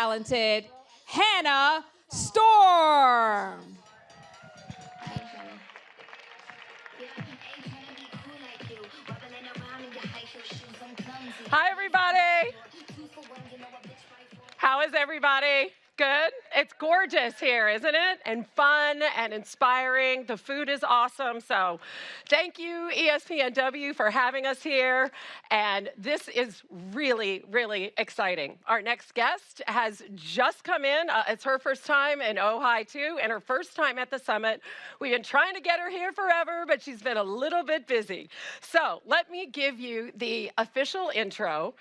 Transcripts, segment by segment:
talented Hannah Storm. Hi, everybody. How is everybody? Good? It's gorgeous here, isn't it? And fun and inspiring. The food is awesome. So thank you, ESPNW, for having us here. And this is really, really exciting. Our next guest has just come in. It's her first time in Ojai, too, and her first time at the summit. We've been trying to get her here forever, but she's been a little bit busy. So let me give you the official intro.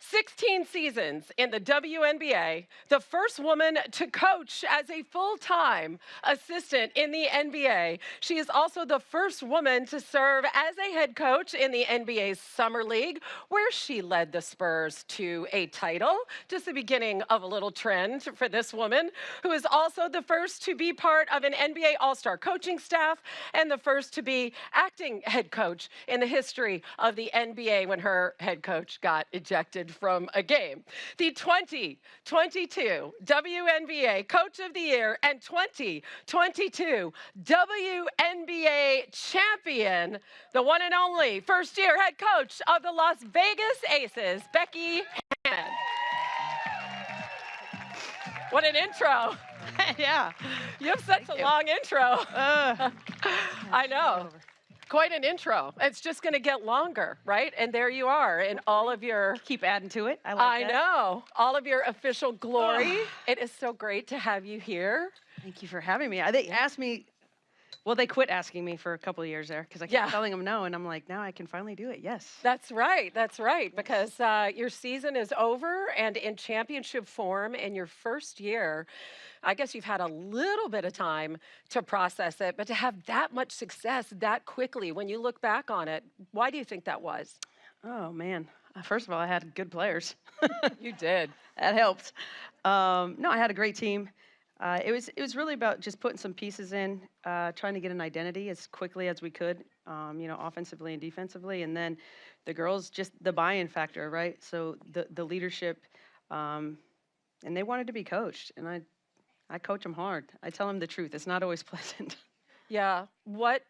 16 seasons in the WNBA, the first woman to coach as a full-time assistant in the NBA. She is also the first woman to serve as a head coach in the NBA's Summer League, where she led the Spurs to a title. Just the beginning of a little trend for this woman, who is also the first to be part of an NBA All-Star coaching staff and the first to be acting head coach in the history of the NBA when her head coach got ejected from a game. The 2022 WNBA Coach of the Year and 2022 WNBA Champion, the one and only first-year head coach of the Las Vegas Aces, Becky Hammon. What an intro. Yeah. You have such a long intro. I know. Quite an intro. It's just going to get longer, right? And there you are in all of your... Keep adding to it. I know. All of your official glory. It is so great to have you here. Thank you for having me. They asked me, well, they quit asking me for a couple of years there because I kept telling them no, and I'm like, now I can finally do it, yes. That's right, because your season is over, and in championship form in your first year, I guess you've had a little bit of time to process it, but to have that much success that quickly, when you look back on it, why do you think that was? Oh, man. First of all, I had good players. You did. That helped. No, I had a great team. It was really about just putting some pieces in, trying to get an identity as quickly as we could, offensively and defensively, and then the girls, just the buy-in factor, right? So the leadership, and they wanted to be coached, and I coach them hard. I tell them the truth. It's not always pleasant. Yeah. One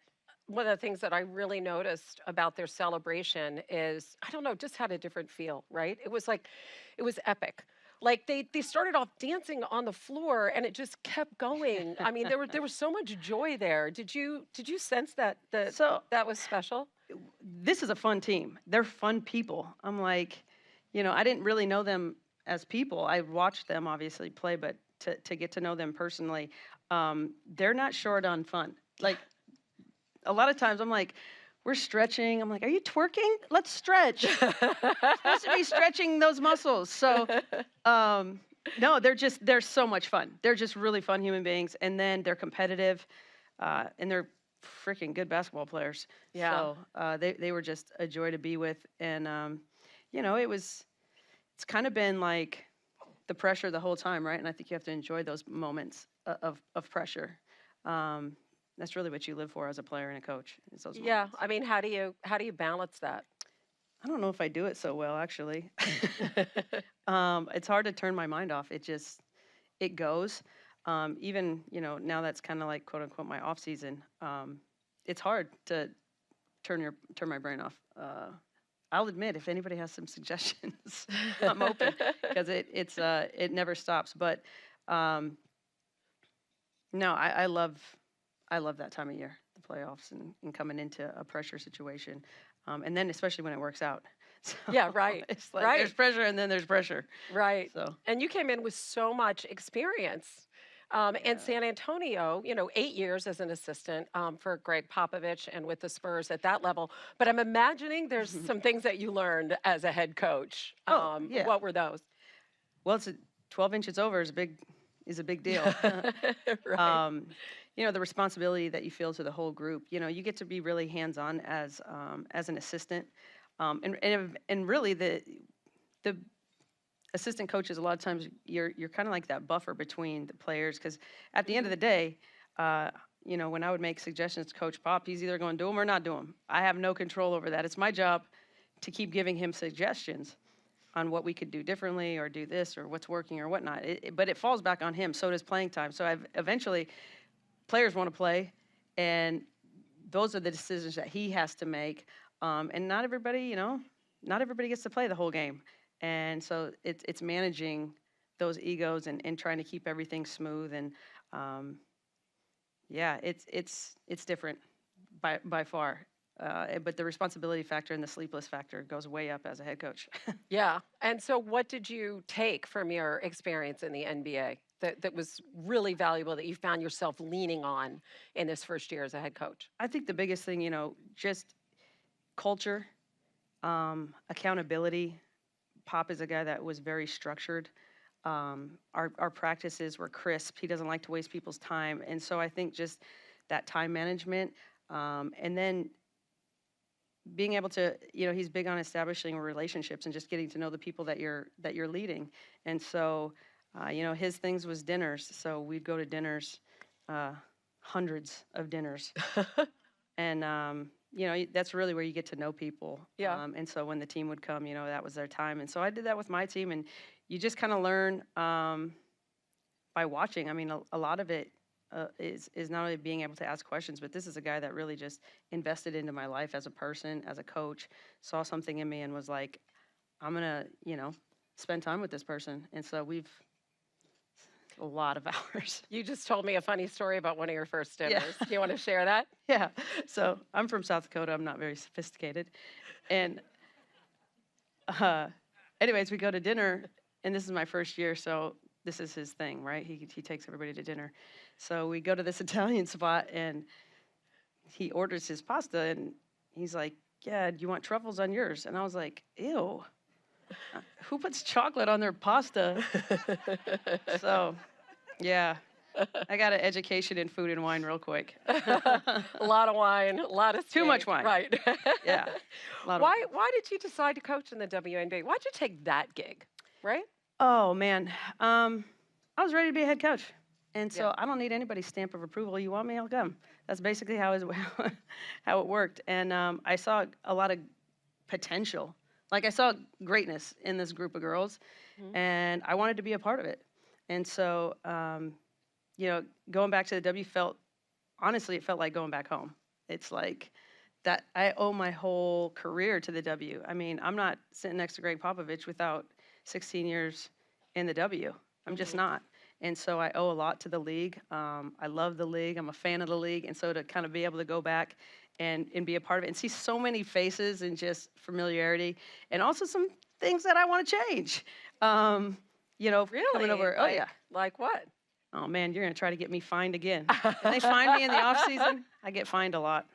of the things that I really noticed about their celebration is, I don't know, just had a different feel, right? It was epic. Like they started off dancing on the floor and it just kept going. I mean, there was so much joy there. Did you sense that that was special? This is a fun team. They're fun people. I'm like, I didn't really know them as people. I watched them obviously play, but to get to know them personally, they're not short on fun. Like a lot of times I'm like, we're stretching. I'm like, are you twerking? Let's stretch. We're supposed to be stretching those muscles. So, no, they're so much fun. They're just really fun human beings. And then they're competitive, and they're freaking good basketball players. Yeah. So they were just a joy to be with. And, it's kind of been like the pressure the whole time, right? And I think you have to enjoy those moments of pressure. That's really what you live for as a player and a coach. Is those moments. I mean, how do you balance that? I don't know if I do it so well, actually. It's hard to turn my mind off. It goes. Even, now that's kind of like quote unquote my off season. It's hard to turn my brain off. I'll admit, if anybody has some suggestions, I'm open because it never stops. But no, I love that time of year, the playoffs, and coming into a pressure situation, and then especially when it works out. So yeah, right. It's like right. There's pressure, and then there's pressure. Right. So and you came in with so much experience. In San Antonio, 8 years as an assistant for Greg Popovich and with the Spurs at that level. But I'm imagining there's some things that you learned as a head coach. Yeah. What were those? Well, it's 12 inches over is a big deal. Right. The responsibility that you feel to the whole group. You get to be really hands-on as an assistant, and really the assistant coaches, a lot of times you're kind of like that buffer between the players, because at the end of the day, when I would make suggestions to Coach Pop, he's either going to do them or not do them. I have no control over that. It's my job to keep giving him suggestions. what we could do differently or do this or what's working or whatnot. But it falls back on him. So does playing time. So eventually players want to play, and those are the decisions that he has to make. And not everybody, not everybody gets to play the whole game. And so it's managing those egos and trying to keep everything smooth. And yeah, it's different by far. But the responsibility factor and the sleepless factor goes way up as a head coach. Yeah. And so what did you take from your experience in the NBA that was really valuable that you found yourself leaning on in this first year as a head coach? I think the biggest thing, just culture, accountability. Pop is a guy that was very structured. Our practices were crisp. He doesn't like to waste people's time. And so I think just that time management, and then being able to, he's big on establishing relationships and just getting to know the people that you're leading. And so, his things was dinners. So we'd go to dinners, hundreds of dinners. And, that's really where you get to know people. Yeah. And so when the team would come, that was their time. And so I did that with my team. And you just kind of learn by watching. I mean, a lot of it is not only being able to ask questions, but this is a guy that really just invested into my life as a person, as a coach, saw something in me and was like, I'm going to, spend time with this person. And so we've a lot of hours. You just told me a funny story about one of your first dinners. Yeah. Do you want to share that? Yeah. So I'm from South Dakota. I'm not very sophisticated. And anyways, we go to dinner, and this is my first year, so this is his thing, right? He takes everybody to dinner. So we go to this Italian spot, and he orders his pasta, and he's like, yeah, do you want truffles on yours? And I was like, ew. Who puts chocolate on their pasta? So, yeah. I got an education in food and wine real quick. A lot of wine, a lot of Too much wine. Right. Yeah. Why did you decide to coach in the WNBA? Why'd you take that gig, right? Oh, man. I was ready to be a head coach. And so Yeah. I don't need anybody's stamp of approval. You want me, I'll come. That's basically how it worked. And I saw a lot of potential. Like, I saw greatness in this group of girls, and I wanted to be a part of it. And so, going back to the W honestly, it felt like going back home. It's like that I owe my whole career to the W. I mean, I'm not sitting next to Greg Popovich without 16 years in the W. I'm just not. And so I owe a lot to the league. I love the league. I'm a fan of the league. And so to kind of be able to go back and be a part of it and see so many faces and just familiarity and also some things that I want to change. Really? Coming over. Oh, yeah. Like what? Oh, man, you're going to try to get me fined again. When they find me in the off season, I get fined a lot.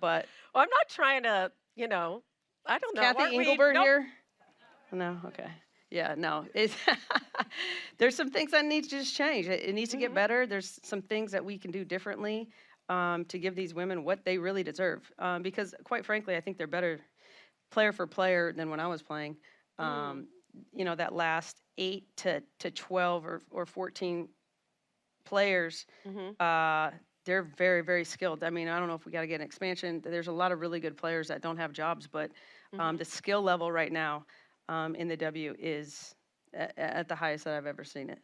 But Well, I'm not trying to, I don't know. Kathy Aren't we- Engelbert Nope. here? No? Okay. Yeah, no. There's some things that need to just change. It needs to get better. There's some things that we can do differently to give these women what they really deserve. Because, quite frankly, I think they're better player for player than when I was playing. That last 8 to 12 or 14 players, they're very, very skilled. I mean, I don't know if we got to get an expansion. There's a lot of really good players that don't have jobs, but the skill level right now in the W is at the highest that I've ever seen it.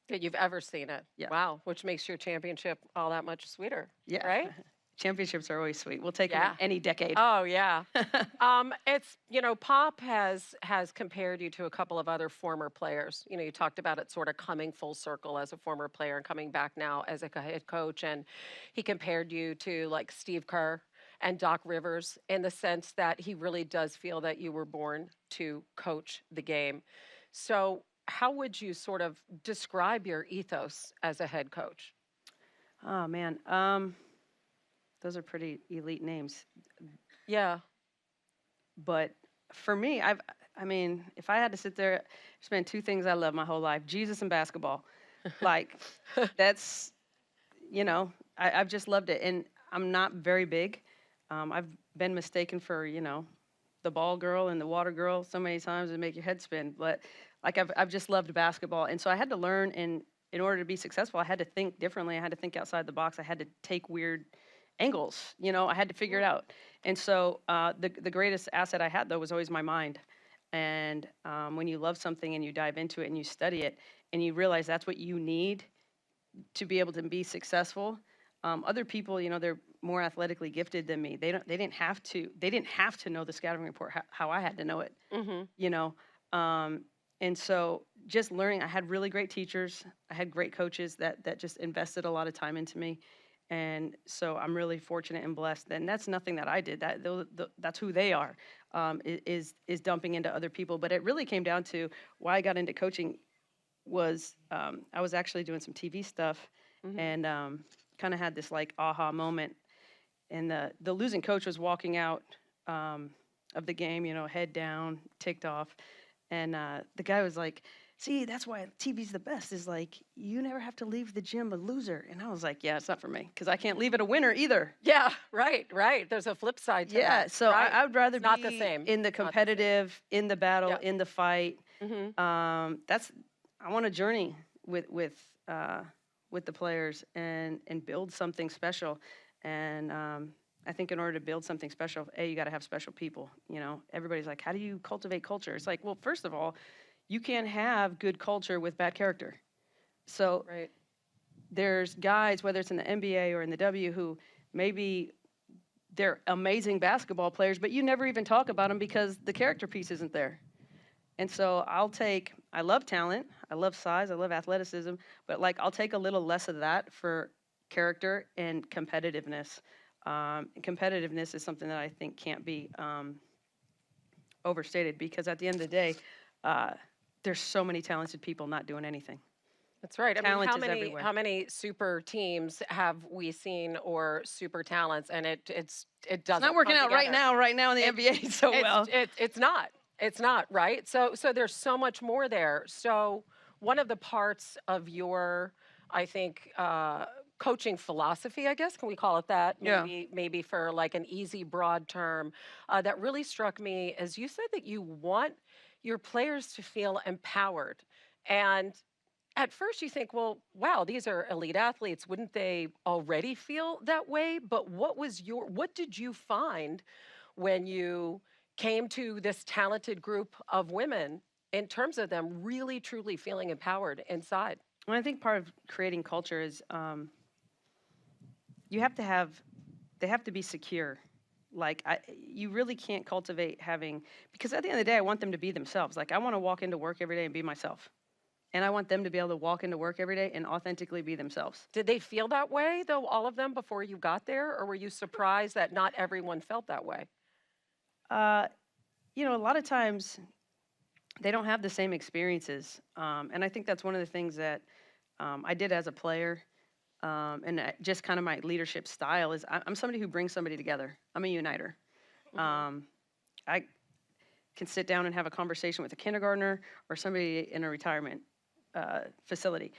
That you've ever seen it. Yeah. Wow. Which makes your championship all that much sweeter. Yeah. Right? Championships are always sweet. We'll take Yeah. them any decade. Oh, yeah. It's, Pop has compared you to a couple of other former players. You talked about it sort of coming full circle as a former player and coming back now as a head coach. And he compared you to like Steve Kerr and Doc Rivers in the sense that he really does feel that you were born to coach the game. So how would you sort of describe your ethos as a head coach? Oh, man. Those are pretty elite names. Yeah. But for me, if I had to sit there, spend two things I love my whole life, Jesus and basketball. Like, that's, I've just loved it. And I'm not very big. I've been mistaken for, the ball girl and the water girl so many times and make your head spin. But like, I've just loved basketball. And so I had to learn, and in order to be successful, I had to think differently. I had to think outside the box. I had to take weird angles. You know, I had to figure it out. And so the greatest asset I had, though, was always my mind. And when you love something and you dive into it and you study it and you realize that's what you need to be able to be successful, other people, you know, they're more athletically gifted than me. They didn't have to know the scouting report how I had to know it. You know, and so just learning. I had really great teachers. I had great coaches that just invested a lot of time into me. And so I'm really fortunate and blessed. And that's nothing that I did. That's who they are, is dumping into other people. But it really came down to why I got into coaching was I was actually doing some TV stuff and kind of had this like aha moment. And the losing coach was walking out of the game, you know, head down, ticked off. And the guy was like, see, that's why TV's the best, is like, you never have to leave the gym a loser. And I was like, yeah, it's not for me, because I can't leave it a winner either. Yeah, right. There's a flip side to that. Yeah, so right? I would rather It's not be the same. in the competitive, in the battle, Yep. in the fight. I want to journey with the players and build something special. And I think in order to build something special, you got to have special people. You know, everybody's like, how do you cultivate culture? It's like, well, first of all, you can't have good culture with bad character. So there's guys, whether it's in the NBA or in the W, who maybe they're amazing basketball players, but you never even talk about them because the character piece isn't there. And so I love talent, I love size, I love athleticism, but like I'll take a little less of that for character and competitiveness. Competitiveness is something that I think can't be overstated, because at the end of the day, there's so many talented people not doing anything. That's right. Talent I is mean, everywhere. how many super teams have we seen, or super talents, and it doesn't. It's not working come out together. right now in the NBA so well. It's not. It's not, right? So there's so much more there. So one of the parts of your, I think, coaching philosophy, I guess, can we call it that? Yeah. Maybe for like an easy, broad term, that really struck me is you said that you want your players to feel empowered. And at first you think, well, wow, these are elite athletes. Wouldn't they already feel that way? But what did you find when you came to this talented group of women in terms of them really, truly feeling empowered inside? Well, I think part of creating culture is they have to be secure. Like you really can't cultivate because at the end of the day, I want them to be themselves. Like I want to walk into work every day and be myself. And I want them to be able to walk into work every day and authentically be themselves. Did they feel that way, though, all of them, before you got there? Or were you surprised that not everyone felt that way? You know, a lot of times they don't have the same experiences. And I think that's one of the things that I did as a player. And just kind of my leadership style is I'm somebody who brings somebody together. I'm a uniter. I can sit down and have a conversation with a kindergartner or somebody in a retirement facility.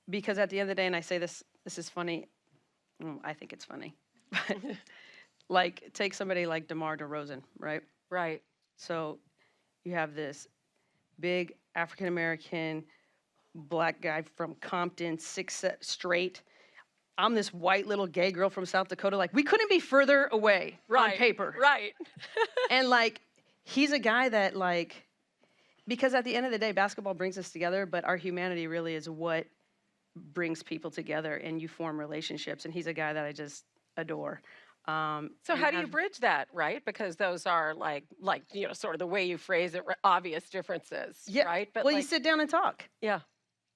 Because at the end of the day, and I say this is funny, I think it's funny, but like take somebody like DeMar DeRozan, right? Right. So you have this big African-American black guy from Compton, 6'7" straight. I'm this white little gay girl from South Dakota. Like, we couldn't be further away on paper. Right. And, like, he's a guy that, like, because at the end of the day, basketball brings us together, but our humanity really is what brings people together, and you form relationships. And he's a guy that I just adore. So how do you bridge that, right? Because those are like you know, sort of the way you phrase it, obvious differences, Yeah. right? But well, you sit down and talk. Yeah.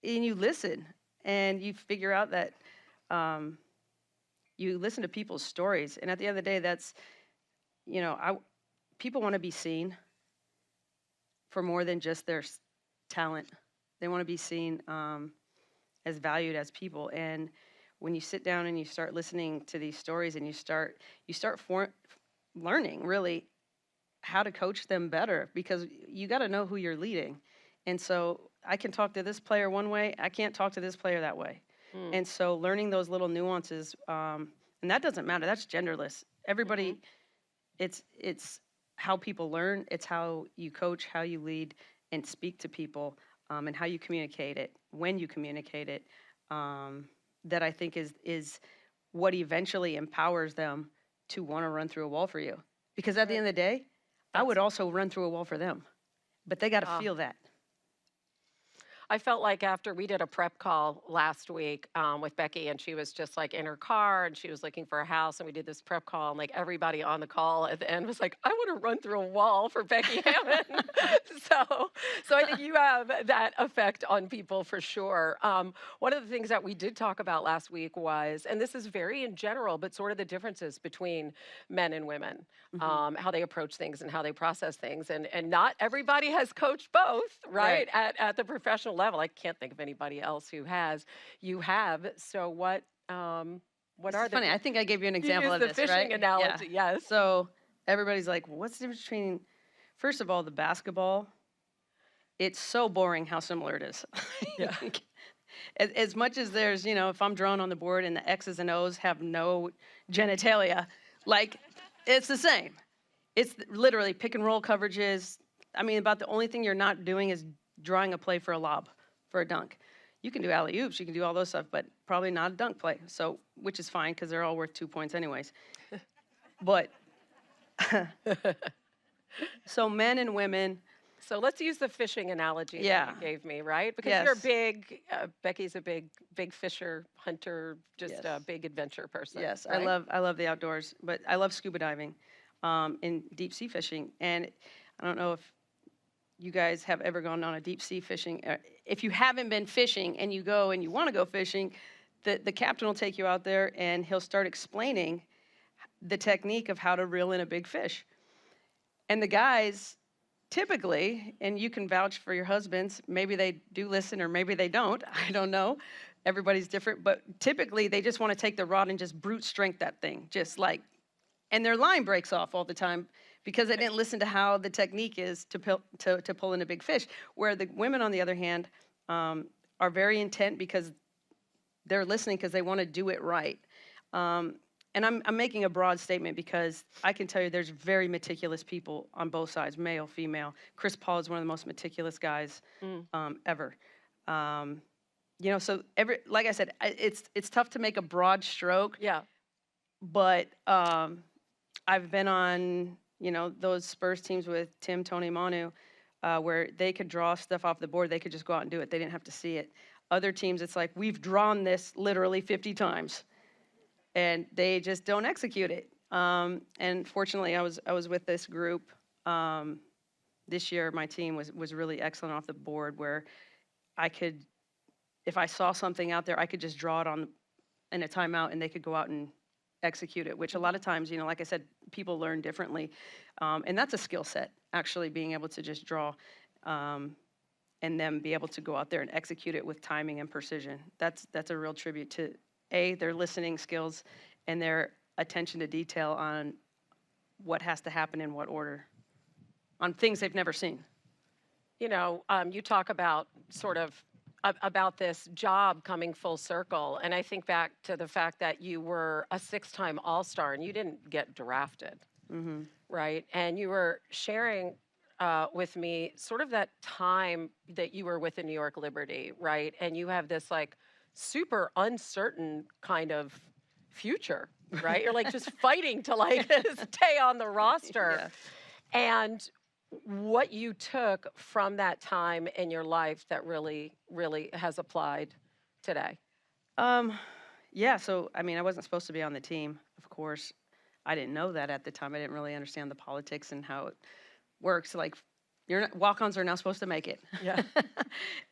And you listen, and you figure out that you listen to people's stories. And at the end of the day, that's, you know, people want to be seen for more than just their talent. They want to be seen as valued as people. And when you sit down and you start listening to these stories and you start learning really how to coach them better, because you got to know who you're leading. And so I can talk to this player one way, I can't talk to this player that way. And so learning those little nuances, and that doesn't matter, that's genderless. Everybody, it's how people learn, it's how you coach, how you lead and speak to people, and how you communicate it, when you communicate it, that I think is what eventually empowers them to want to run through a wall for you. Because at the end of the day, I would also run through a wall for them, but they got to feel that. I felt like after we did a prep call last week with Becky, and she was just like in her car and she was looking for a house, and we did this prep call, and like everybody on the call at the end was like, I want to run through a wall for Becky Hammon. so I think you have that effect on people for sure. One of the things that we did talk about last week was, and this is very in general, but sort of the differences between men and women, how they approach things and how they process things. And not everybody has coached both, right? At the professional level. I can't think of anybody else who has. You have. So what are the... Funny, I think I gave you an example of the this, fishing right? analogy, yes. So everybody's like, well, what's the difference between, first of all, the basketball, it's so boring how similar it is. Yeah. As much as there's, if I'm drawn on the board and the X's and O's have no genitalia, like, it's the same. It's literally pick and roll coverages. I mean, about the only thing you're not doing is drawing a play for a lob, for a dunk. You can do alley-oops, you can do all those stuff, but probably not a dunk play. So, which is fine because they're all worth 2 points anyways. But, so men and women. So let's use the fishing analogy that you gave me, right? Because Yes. you're big, Becky's a big fisher, hunter, just Yes. a big adventure person. Yes, right? I love the outdoors, but I love scuba diving and deep sea fishing. And I don't know if you guys have ever gone on a deep sea fishing. If you haven't been fishing and you go and you want to go fishing, the captain will take you out there and he'll start explaining the technique of how to reel in a big fish. And the guys typically, and you can vouch for your husbands, maybe they do listen or maybe they don't, I don't know. Everybody's different, but typically they just want to take the rod and just brute strength that thing, just like, and their line breaks off all the time because they didn't listen to how the technique is to pull in a big fish. Where the women, on the other hand, are very intent because they're listening because they want to do it right. And I'm making a broad statement because I can tell you there's very meticulous people on both sides, male, female. Chris Paul is one of the most meticulous guys ever. So like I said, it's tough to make a broad stroke. Yeah. But I've been on, those Spurs teams with Tim, Tony, Manu, where they could draw stuff off the board. They could just go out and do it. They didn't have to see it. Other teams, it's like, we've drawn this literally 50 times. And they just don't execute it. And fortunately, I was with this group this year. My team was really excellent off the board, where I could, if I saw something out there, I could just draw it on in a timeout, and they could go out and execute it. Which a lot of times, like I said, people learn differently, and that's a skill set. Actually, being able to just draw, and then be able to go out there and execute it with timing and precision. That's a real tribute to their listening skills and their attention to detail on what has to happen in what order, on things they've never seen. You talk about sort of about this job coming full circle, and I think back to the fact that you were a 6-time All-Star and you didn't get drafted, right? And you were sharing with me sort of that time that you were with the New York Liberty, right? And you have this like super uncertain kind of future, right? You're like just fighting to like stay on the roster. Yeah. And what you took from that time in your life that really, really has applied today? Yeah, so I mean, I wasn't supposed to be on the team, of course. I didn't know that at the time. I didn't really understand the politics and how it works. Like, walk-ons are now supposed to make it. Yeah.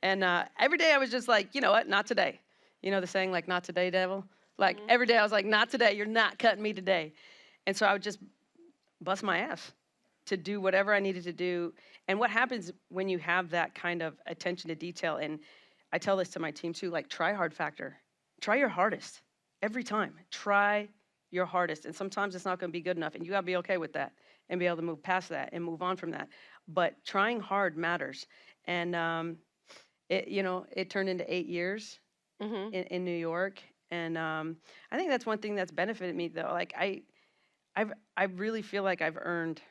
And every day I was just like, you know what, not today. You know the saying, like, not today, devil? Like, every day I was like, not today, you're not cutting me today. And so I would just bust my ass to do whatever I needed to do. And what happens when you have that kind of attention to detail, and I tell this to my team too, like, try hard factor. Try your hardest every time. Try your hardest. And sometimes it's not going to be good enough, and you got to be okay with that and be able to move past that and move on from that. But trying hard matters. And it turned into 8 years in New York. And I think that's one thing that's benefited me, though. Like, I really feel like I've earned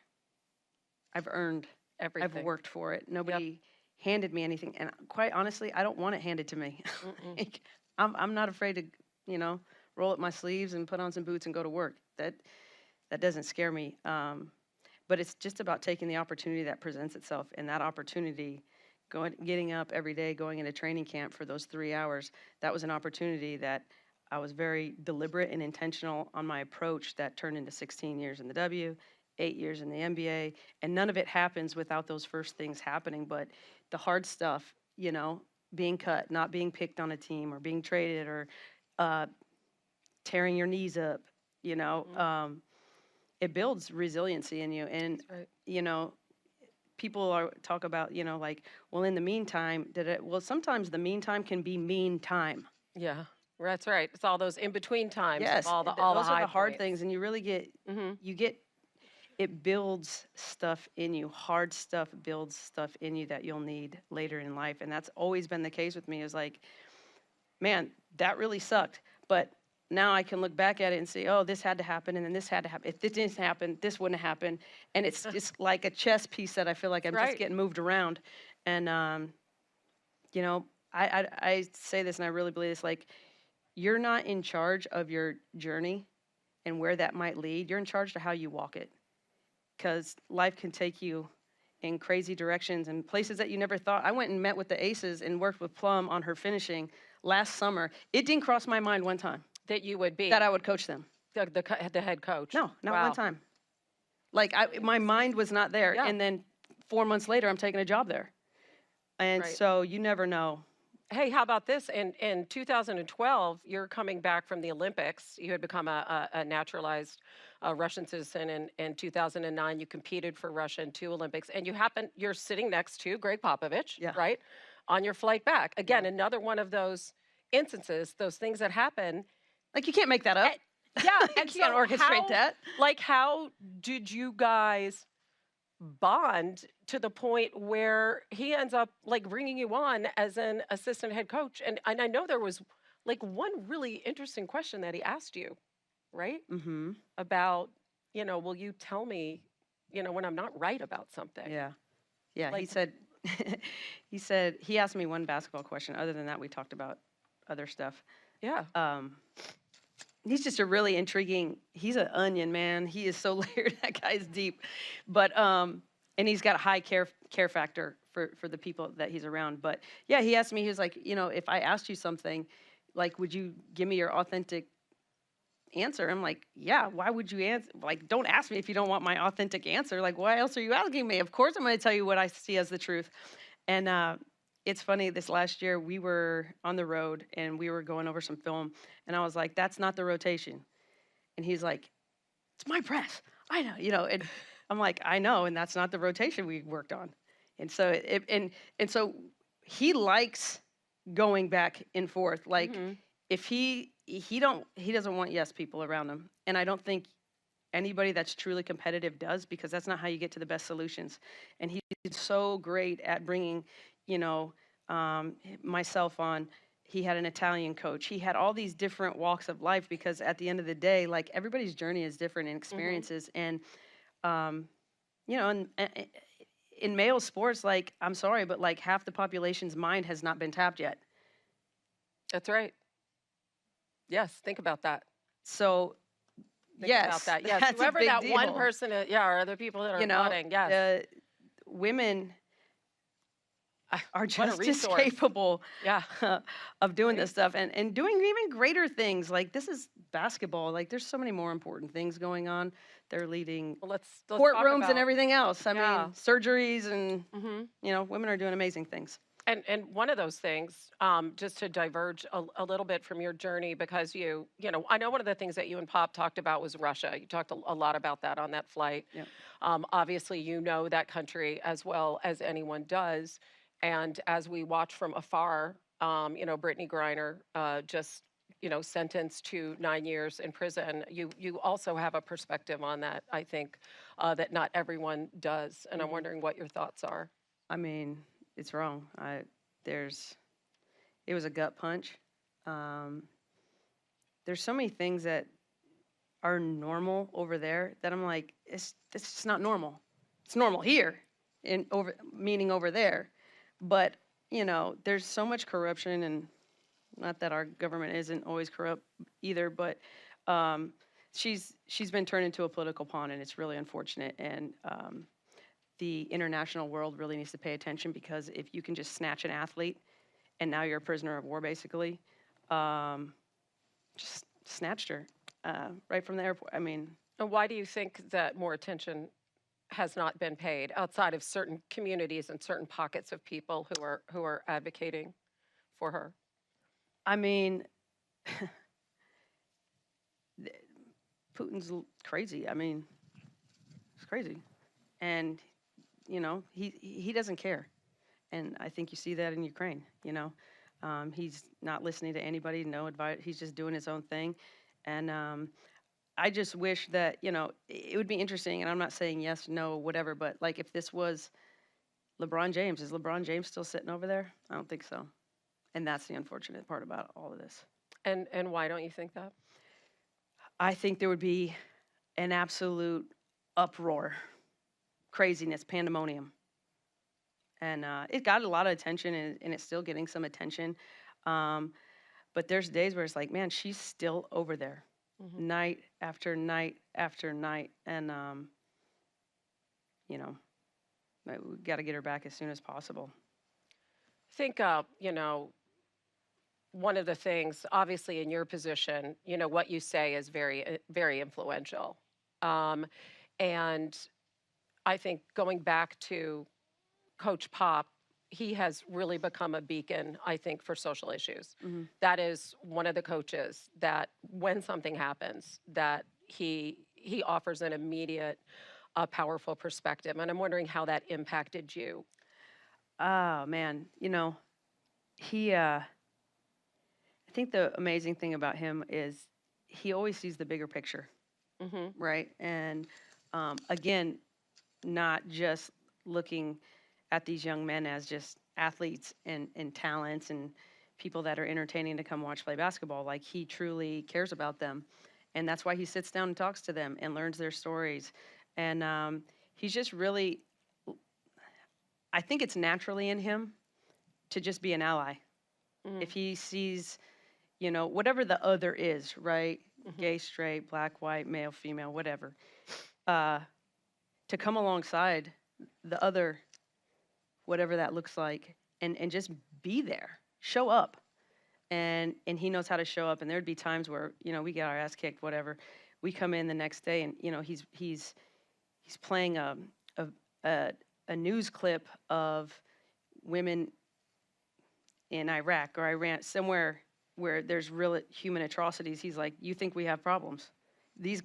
everything. I've worked for it. Nobody handed me anything, and quite honestly, I don't want it handed to me. Like, I'm not afraid to, roll up my sleeves and put on some boots and go to work. That doesn't scare me. But it's just about taking the opportunity that presents itself, and that opportunity, getting up every day, going into training camp for those 3 hours, that was an opportunity that I was very deliberate and intentional on my approach that turned into 16 years in the W, 8 years in the NBA, and none of it happens without those first things happening. But the hard stuff, you know, being cut, not being picked on a team, or being traded, or tearing your knees up, you know, it builds resiliency in you. And, you know, people talk about, you know, like, well, in the meantime, well, sometimes the meantime can be mean time. Yeah, that's right. It's all those in-between times. Yes, All the those high are the hard points. things, and you really get, it builds stuff in you. Hard stuff builds stuff in you that you'll need later in life. And that's always been the case with me, is like, man, that really sucked. But now I can look back at it and say, oh, this had to happen, and then this had to happen. If this didn't happen, this wouldn't happen. And it's just like a chess piece that I feel like I'm just getting moved around. And, you know, I say this, and I really believe this, like, you're not in charge of your journey and where that might lead. You're in charge of how you walk it. Because life can take you in crazy directions and places that you never thought. I went and met with the Aces and worked with Plum on her finishing last summer. It didn't cross my mind one time. That you would be. That I would coach them. The head coach. No, not one time. Like, my mind was not there. Yeah. And then 4 months later, I'm taking a job there. And so you never know. Hey, how about this? In 2012, you're coming back from the Olympics. You had become a naturalized Russian citizen. In 2009, you competed for Russia in 2 Olympics. And you're sitting next to Greg Popovich, right? On your flight back. Again, another one of those instances, those things that happen. Like, you can't make that up. Yeah. And you can't orchestrate that. Like, how did you guys bond to the point where he ends up, like, bringing you on as an assistant head coach? And I know there was, like, one really interesting question that he asked you, right? About, you know, will you tell me, you know, when I'm not right about something? Yeah. Yeah, Like, he said, he asked me one basketball question. Other than that, we talked about other stuff. Yeah. He's just a really intriguing, he's an onion, man. He is so layered. That guy's deep. But, and he's got a high care factor for the people that he's around. But yeah, he asked me, he was like, you know, if I asked you something, like, would you give me your authentic answer? I'm like, yeah, why would you answer? Like, don't ask me if you don't want my authentic answer. Like, why else are you asking me? Of course I'm going to tell you what I see as the truth. And it's funny, this last year we were on the road and we were going over some film, and I was like, that's not the rotation. And he's like, it's my press. I know, you know, and I'm like, I know, and that's not the rotation we worked on. And so and so he likes going back and forth. Like, if he doesn't want yes people around him. And I don't think anybody that's truly competitive does, because that's not how you get to the best solutions. And he's so great at bringing, you know, myself on. He had an Italian coach. He had all these different walks of life, because at the end of the day, like, everybody's journey is different in experiences. And, you know, in male sports, like, I'm sorry, but like, half the population's mind has not been tapped yet. That's right. Yes, think about that. So, Think about that. Yes, that's whoever a big that deal. one person is, or other people that are nodding, yes. Women are What a just as resource. capable Yeah. of doing this stuff and doing even greater things. Like, this is basketball. Like, there's so many more important things going on. They're leading Well, let's courtrooms talk and everything else. I Yeah. mean, surgeries and, you know, women are doing amazing things. And one of those things, just to diverge a little bit from your journey, because you know, I know one of the things that you and Pop talked about was Russia. You talked a lot about that on that flight. Yeah. Obviously, you know that country as well as anyone does. And as we watch from afar, you know, Brittney Griner just, you know, sentenced to 9 years in prison. You also have a perspective on that, I think, that not everyone does. And I'm wondering what your thoughts are. I mean, it's wrong. It was a gut punch. There's so many things that are normal over there that I'm like, it's just not normal. It's normal here, meaning over there. But, you know, there's so much corruption and Not that our government isn't always corrupt either, but she's been turned into a political pawn, and it's really unfortunate. And the international world really needs to pay attention, because if you can just snatch an athlete, and now you're a prisoner of war, basically, just snatched her right from the airport. I mean, And why do you think that more attention has not been paid outside of certain communities and certain pockets of people who are advocating for her? I mean, Putin's crazy. I mean, it's crazy, and you know he doesn't care, and I think you see that in Ukraine. You know, he's not listening to anybody, no advice. He's just doing his own thing, and I just wish that, you know, it would be interesting, and I'm not saying yes, no, whatever, but like if this was LeBron James, is LeBron James still sitting over there? I don't think so, and that's the unfortunate part about all of this. And why don't you think that? I think there would be an absolute uproar, craziness, pandemonium. And it got a lot of attention, and it's still getting some attention. But there's days where it's like, man, she's still over there, night after night after night. And, you know, we got to get her back as soon as possible. I think, you know, one of the things, obviously, in your position, you know, what you say is very, very influential. And I think going back to Coach Pop, he has really become a beacon, I think, for social issues. That is one of the coaches that when something happens, that he offers an immediate, powerful perspective. And I'm wondering how that impacted you. Oh, man, you know, I think the amazing thing about him is he always sees the bigger picture, right? And again, not just looking at these young men as just athletes and talents and people that are entertaining to come watch play basketball. Like, he truly cares about them. And that's why he sits down and talks to them and learns their stories. And he's just really, I think it's naturally in him to just be an ally. If he sees, you know, whatever the other is, right? Gay, straight, black, white, male, female, whatever. To come alongside the other, whatever that looks like, and just be there, show up. And he knows how to show up. And there'd be times where, you know, we get our ass kicked, whatever. We come in the next day, and, you know, he's playing a news clip of women in Iraq or Iran, somewhere where there's real human atrocities. He's like, you think we have problems? This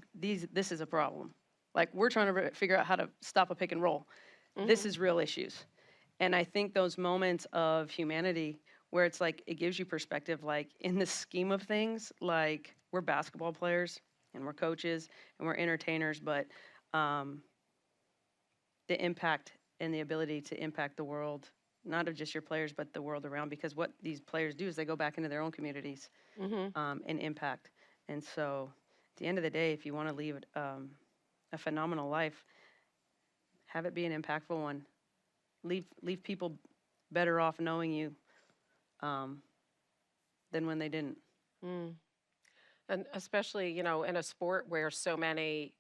is a problem. Like, we're trying to figure out how to stop a pick and roll. This is real issues. And I think those moments of humanity where it's like, it gives you perspective, like, in the scheme of things, like, we're basketball players and we're coaches and we're entertainers, but the impact and the ability to impact the world, not of just your players, but the world around, because what these players do is they go back into their own communities and impact. And so at the end of the day, if you want to leave a phenomenal life, have it be an impactful one. Leave people better off knowing you than when they didn't. And especially, you know, in a sport where so many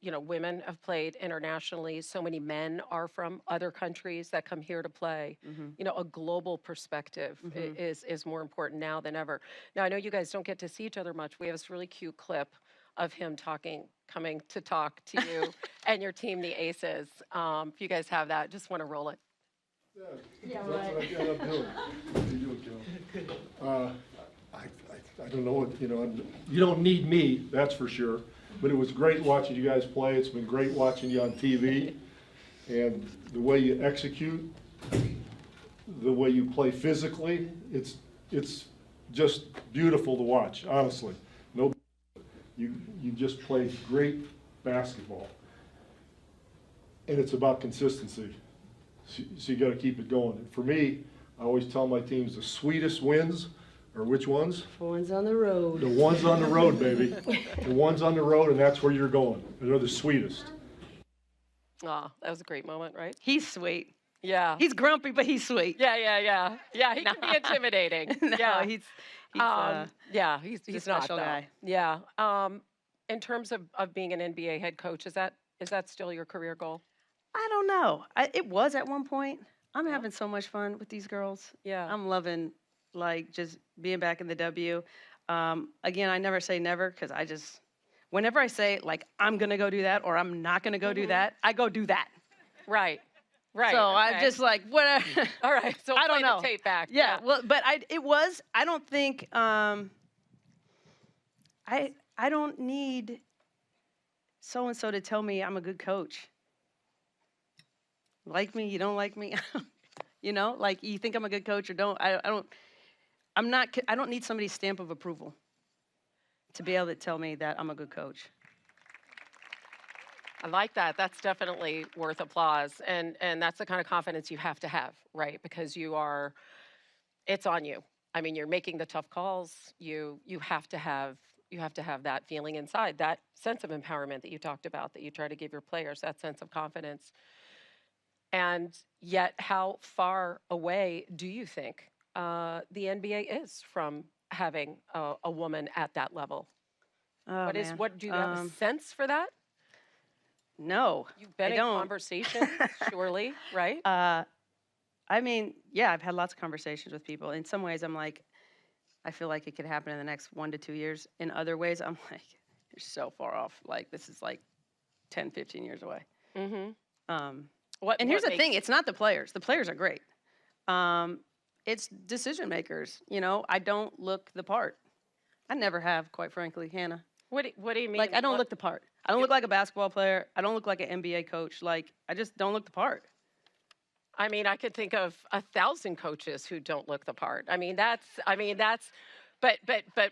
you know, women have played internationally. So many men are from other countries that come here to play. You know, a global perspective is more important now than ever. Now, I know you guys don't get to see each other much. We have this really cute clip of him coming to talk to you and your team, the Aces. If you guys have that, just want to roll it. Yeah, that's what I end up doing. How you doing, Joe? I don't know what, you know, you don't need me, that's for sure. But it was great watching you guys play. It's been great watching you on TV. And the way you execute, the way you play physically, it's just beautiful to watch, honestly. No, you just play great basketball. And it's about consistency. So you got to keep it going. And for me, I always tell my teams the sweetest wins are which ones? The ones on the road. The ones on the road, baby. The ones on the road, and that's where you're going. They're the sweetest. Ah, that was a great moment, right? He's sweet. Yeah. He's grumpy, but he's sweet. Yeah. He can be intimidating. No, yeah. he's He's a not special though. guy. Yeah. In terms of being an NBA head coach, is that still your career goal? I don't know. It was at one point. I'm having so much fun with these girls. Yeah. I'm loving, like, just being back in the W. Again, I never say never because whenever I say, like, I'm going to go do that or I'm not going to go do that, I go do that. Right. So I'm just like, whatever. All right. So I don't play know. the tape back. Yeah. Well, but I don't think, I don't need so-and-so to tell me I'm a good coach. Like me, you don't like me. You know, like you think I'm a good coach or don't. I don't need somebody's stamp of approval to be able to tell me that I'm a good coach. I like that. That's definitely worth applause. And that's the kind of confidence you have to have, right? Because it's on you. I mean, you're making the tough calls. You have to have that feeling inside, that sense of empowerment that you talked about, that you try to give your players, that sense of confidence. And yet, how far away do you think the NBA is from having a woman at that level? Oh, man. Do you have a sense for that? No, You've been I in don't. conversation, surely, right? I mean, yeah, I've had lots of conversations with people. In some ways, I'm like, I feel like it could happen in the next 1 to 2 years. In other ways, I'm like, you're so far off. Like, this is like 10, 15 years away. Mm-hmm. And here's the thing, it's not the players. The players are great. It's decision makers. You know, I don't look the part. I never have, quite frankly, Hannah. What do you mean? Like, I don't look the part. I don't look like a basketball player. I don't look like an NBA coach. Like, I just don't look the part. I mean, I could think of 1,000 coaches who don't look the part. But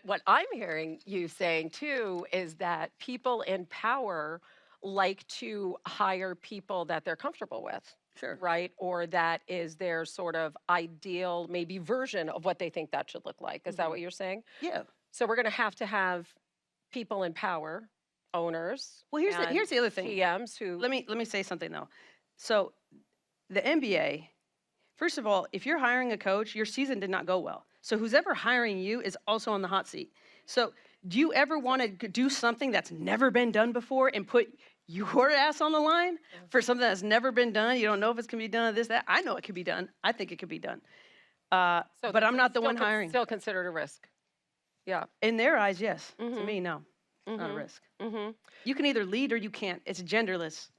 what I'm hearing you saying too is that people in power like to hire people that they're comfortable with. Sure. Right? Or that is their sort of ideal, maybe version of what they think that should look like. Is that what you're saying? Yeah. So we're going to have people in power, owners. Well, here's the other thing. GMs who. Let me say something though. So, the NBA, first of all, if you're hiring a coach, your season did not go well. So who's ever hiring you is also on the hot seat. So do you ever want to do something that's never been done before and put your ass on the line for something that's never been done? You don't know if it's going to be done, this, that. I know it can be done. I think it could be done. But I'm not the one hiring. Still considered a risk. Yeah. In their eyes, yes. To me, no. It's not a risk. You can either lead or you can't. It's genderless.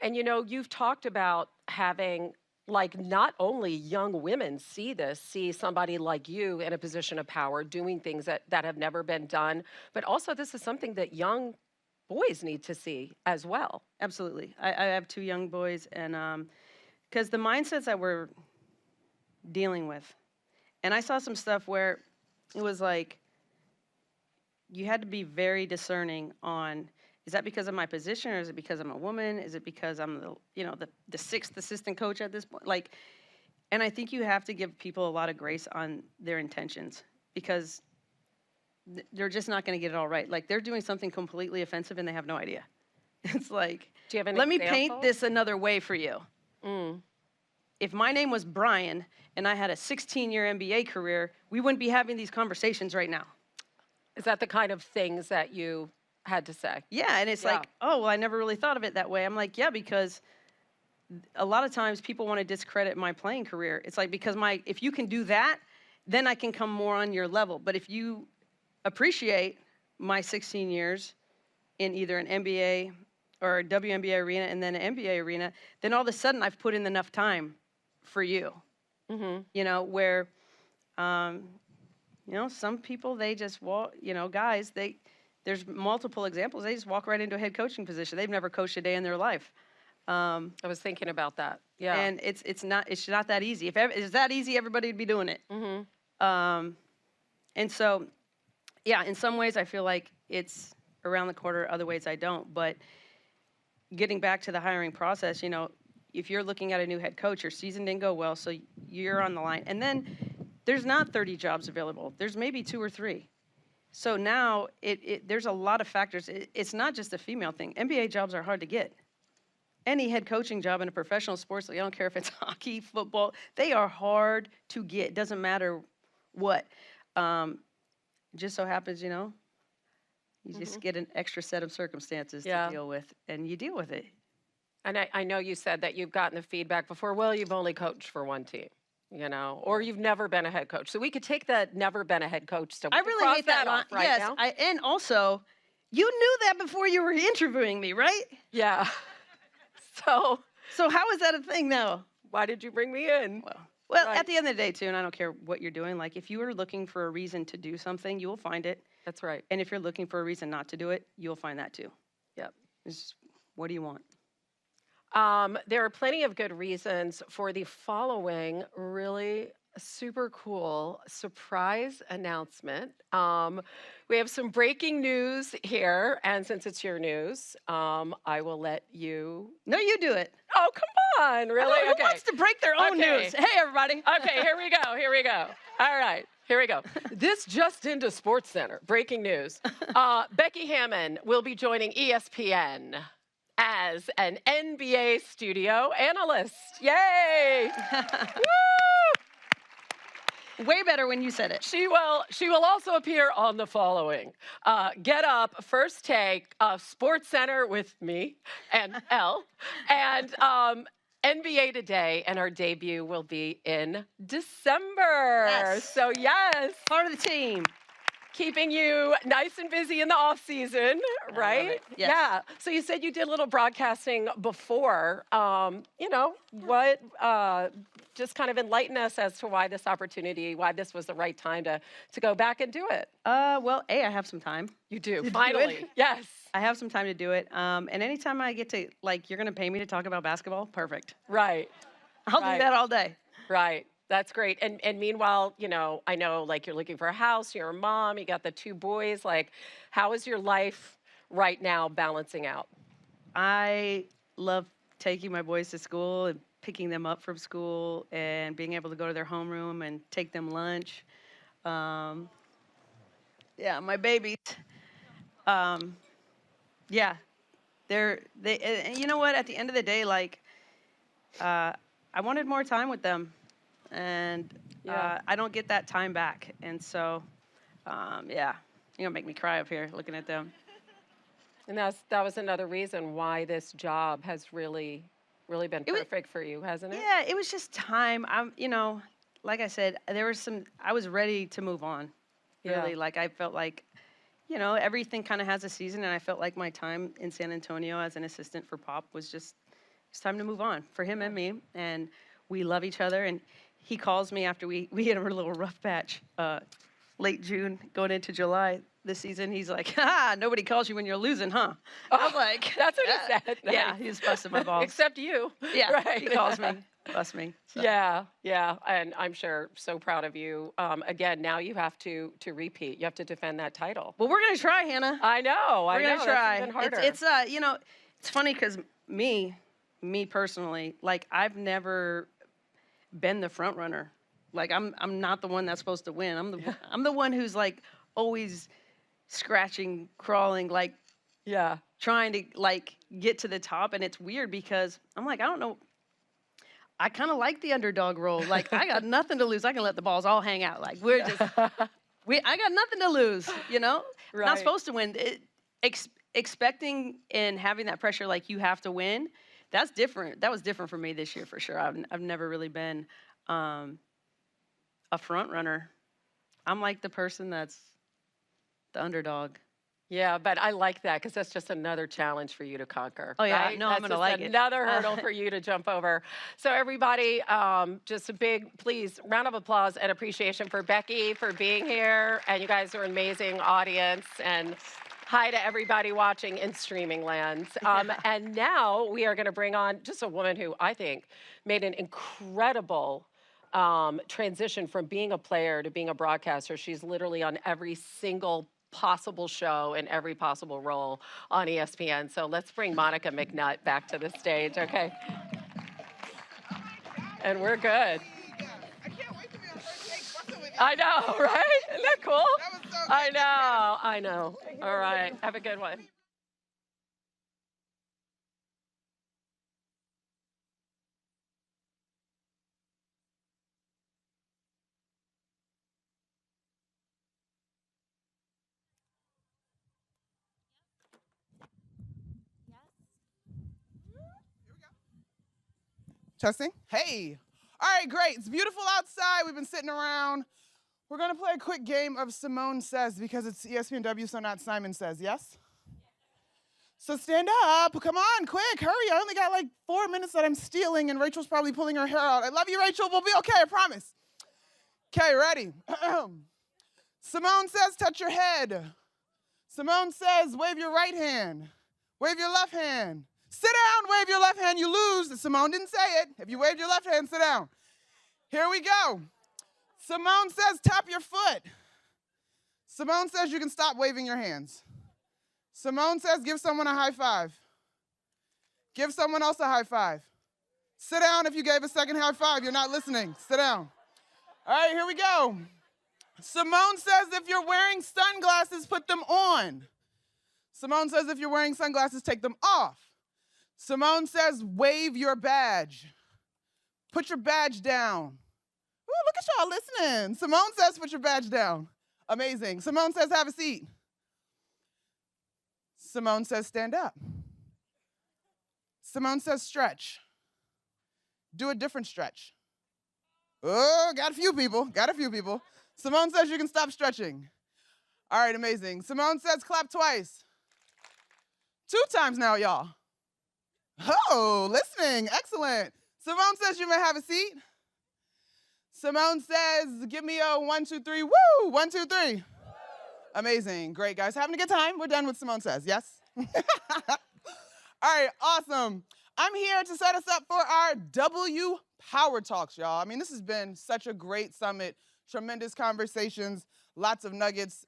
And you know, you've talked about having, like, not only young women see somebody like you in a position of power doing things that have never been done, but also this is something that young boys need to see as well. Absolutely. I have 2 young boys, and because the mindsets that we're dealing with, and I saw some stuff where it was like, you had to be very discerning on, is that because of my position, or is it because I'm a woman? Is it because I'm the 6th assistant coach at this point? Like, and I think you have to give people a lot of grace on their intentions, because they're just not going to get it all right. Like, they're doing something completely offensive and they have no idea. It's like, do you have an let example? me paint this another way for you. If my name was Brian and I had a 16-year NBA career, we wouldn't be having these conversations right now. Is that the kind of things that you had to say? Yeah, and it's like, oh, well, I never really thought of it that way. I'm like, yeah, because a lot of times people want to discredit my playing career. It's like, because if you can do that, then I can come more on your level. But if you appreciate my 16 years in either an NBA or a WNBA arena and then an NBA arena, then all of a sudden I've put in enough time for you. You know, where, some people, they just walk, guys, there's multiple examples. They just walk right into a head coaching position. They've never coached a day in their life. I was thinking about that. Yeah. And it's not that easy. If it's that easy, everybody would be doing it. And so, yeah, in some ways I feel like it's around the corner. Other ways I don't. But getting back to the hiring process, if you're looking at a new head coach, your season didn't go well, so you're on the line. And then there's not 30 jobs available. There's maybe 2 or 3. So now there's a lot of factors. It's not just a female thing. NBA jobs are hard to get. any head coaching job in a professional sports league, I don't care if it's hockey, football, they are hard to get. Doesn't matter what. Just so happens, you know, you just get an extra set of circumstances to deal with, and you deal with it. And I know you said that you've gotten the feedback before, well, you've only coached for one team, you know, or you've never been a head coach. So we could take that never been a head coach stuff. I really hate that line. Right yes, now. And also, you knew that before you were interviewing me, right? Yeah. So how is that a thing now? Why did you bring me in? Well, at the end of the day, too, and I don't care what you're doing, like, if you are looking for a reason to do something, you will find it. That's right. And if you're looking for a reason not to do it, you'll find that, too. Yep. What do you want? There are plenty of good reasons for the following really super cool surprise announcement. We have some breaking news here, and since it's your news, I will let you. No, you do it. Oh, come on, really? Who wants to break their own news? Hey, everybody. Okay, here we go. Here we go. All right. Here we go. This just into Sports Center. Breaking news. Becky Hammon will be joining ESPN as an NBA studio analyst. Yay! Woo! Way better when you said it. She will also appear on the following: Get Up, First Take, Sports Center with me and Elle, and NBA Today, and our debut will be in December. Yes. So yes, Part of the team. keeping you nice and busy in the off season, right? Yes. Yeah. So you said you did a little broadcasting before. You know, what, just kind of enlighten us as to why this opportunity, why this was the right time to go back and do it. Well, I have some time. You do, do finally. it. Yes. I have some time to do it. And anytime I get to, like, you're going to pay me to talk about basketball, perfect. Right. I'll Right. do that all day. Right. That's great. And meanwhile, you know, I know, like, you're looking for a house, you're a mom, you got the 2 boys. Like, how is your life right now balancing out? I love taking my boys to school and picking them up from school and being able to go to their homeroom and take them lunch. Yeah, my babies. Yeah, and you know what? At the end of the day, like, I wanted more time with them, and I don't get that time back. And so, yeah, you're gonna make me cry up here looking at them. And that was another reason why this job has really been perfect for you, hasn't it? Yeah, it was just time. You know, like I said, I was ready to move on. Really, Yeah. like I felt like, you know, everything kind of has a season, and I felt like my time in San Antonio as an assistant for Pop was just, it's time to move on for him and me. And we love each other. And he calls me after we had a little rough patch, late June going into July this season. He's like, nobody calls you when you're losing, huh? I was like, That's what he said. yeah, Nice. he's busting my balls. Except you. Yeah, Right. he calls me, busts me. So. Yeah, and I'm sure so proud of you. Again, now you have to repeat. You have to defend that title. Well, we're gonna try, Hannah. I know. We're gonna try. That's even harder. It's you know, it's funny because me personally, like, I've never been the front runner. Like, I'm not the one that's supposed to win. I'm the one who's like always scratching, crawling, like, yeah. trying to, like, get to the top. And it's weird because I'm like, I don't know. I kind of like the underdog role. Like, I got nothing to lose. I can let the balls all hang out. Like, I got nothing to lose, you know? Right. Not supposed to win. Expecting and having that pressure, like, you have to win, that's different. That was different for me this year, for sure. I've never really been a front runner. I'm like the person that's the underdog. Yeah, but I like that because that's just another challenge for you to conquer. Oh, yeah. Right? No, I'm gonna like it. Another hurdle for you to jump over. So everybody, just a big, please, round of applause and appreciation for Becky for being here. And you guys are an amazing audience. And hi to everybody watching in streaming land. And now we are going to bring on just a woman who I think made an incredible transition from being a player to being a broadcaster. She's literally on every single possible show and every possible role on ESPN. So let's bring Monica McNutt back to the stage, okay? And we're good. I can't wait to be on First Take fucking with you. I know, right? Isn't that cool? That was so good. I know. All right, have a good one. Testing. Hey. All right, great. It's beautiful outside. We've been sitting around. We're going to play a quick game of Simone Says because it's ESPNW, so not Simon Says. Yes? So stand up. Come on, quick. Hurry. I only got like 4 minutes that I'm stealing, and Rachel's probably pulling her hair out. I love you, Rachel. We'll be okay, I promise. Okay, ready? Simone Says, touch your head. Simone Says, wave your right hand. Wave your left hand. Sit down, wave your left hand, you lose. Simone didn't say it. If you waved your left hand, sit down. Here we go. Simone Says, tap your foot. Simone Says, you can stop waving your hands. Simone Says, give someone a high five. Give someone else a high five. Sit down if you gave a second high five. You're not listening. Sit down. All right, here we go. Simone Says, if you're wearing sunglasses, put them on. Simone Says, if you're wearing sunglasses, take them off. Simone Says, wave your badge. Put your badge down. Ooh, look at y'all listening. Simone Says, put your badge down. Amazing. Simone Says, have a seat. Simone Says, stand up. Simone Says, stretch. Do a different stretch. Oh, got a few people. Simone Says, you can stop stretching. All right, amazing. Simone Says, clap twice. 2 times now, y'all. Oh, listening. Excellent. Simone Says, you may have a seat. Simone Says, give me a 1, 2, 3. Woo! 1, 2, 3. Amazing. Great, guys. Having a good time? We're done with Simone Says, yes? All right, awesome. I'm here to set us up for our W Power Talks, y'all. I mean, this has been such a great summit, tremendous conversations, lots of nuggets.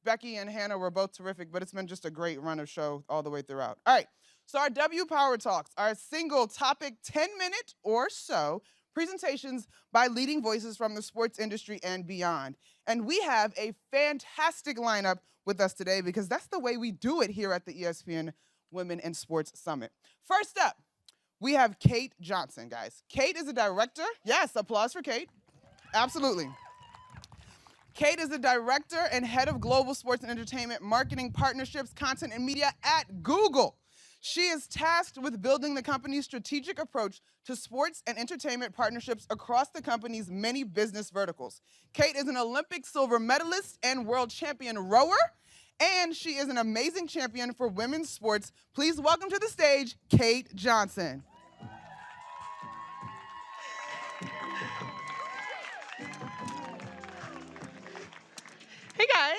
Becky and Hannah were both terrific, but it's been just a great run of show all the way throughout. All right, so our W Power Talks are single topic, 10-minute or so presentations by leading voices from the sports industry and beyond. And we have a fantastic lineup with us today because that's the way we do it here at the ESPN Women in Sports Summit. First up, we have Kate Johnson, guys. Kate is a director. Yes, applause for Kate. Absolutely. Kate is a director and head of global sports and entertainment, marketing, partnerships, content, and media at Google. She is tasked with building the company's strategic approach to sports and entertainment partnerships across the company's many business verticals. Kate is an Olympic silver medalist and world champion rower, and she is an amazing champion for women's sports. Please welcome to the stage, Kate Johnson. Hey guys,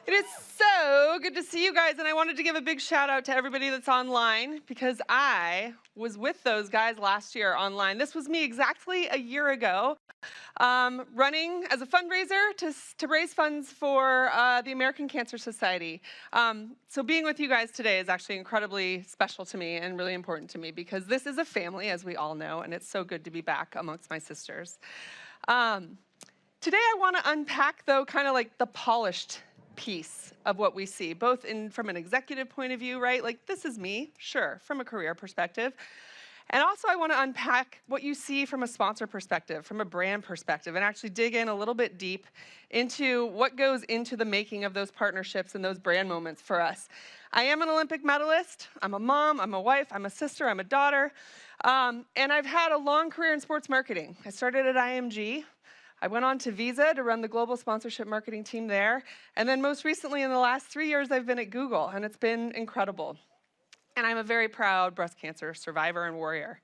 it is so good to see you guys, and I wanted to give a big shout out to everybody that's online because I was with those guys last year online. This was me exactly a year ago, running as a fundraiser to raise funds for the American Cancer Society. So being with you guys today is actually incredibly special to me and really important to me because this is a family, as we all know, and it's so good to be back amongst my sisters. Today I want to unpack, though, kind of like the polished piece of what we see, both from an executive point of view, right? Like, this is me, sure, from a career perspective. And also I want to unpack what you see from a sponsor perspective, from a brand perspective, and actually dig in a little bit deep into what goes into the making of those partnerships and those brand moments for us. I am an Olympic medalist. I'm a mom, I'm a wife, I'm a sister, I'm a daughter. And I've had a long career in sports marketing. I started at IMG. I went on to Visa to run the global sponsorship marketing team there. And then most recently, in the last 3 years, I've been at Google, and it's been incredible. And I'm a very proud breast cancer survivor and warrior.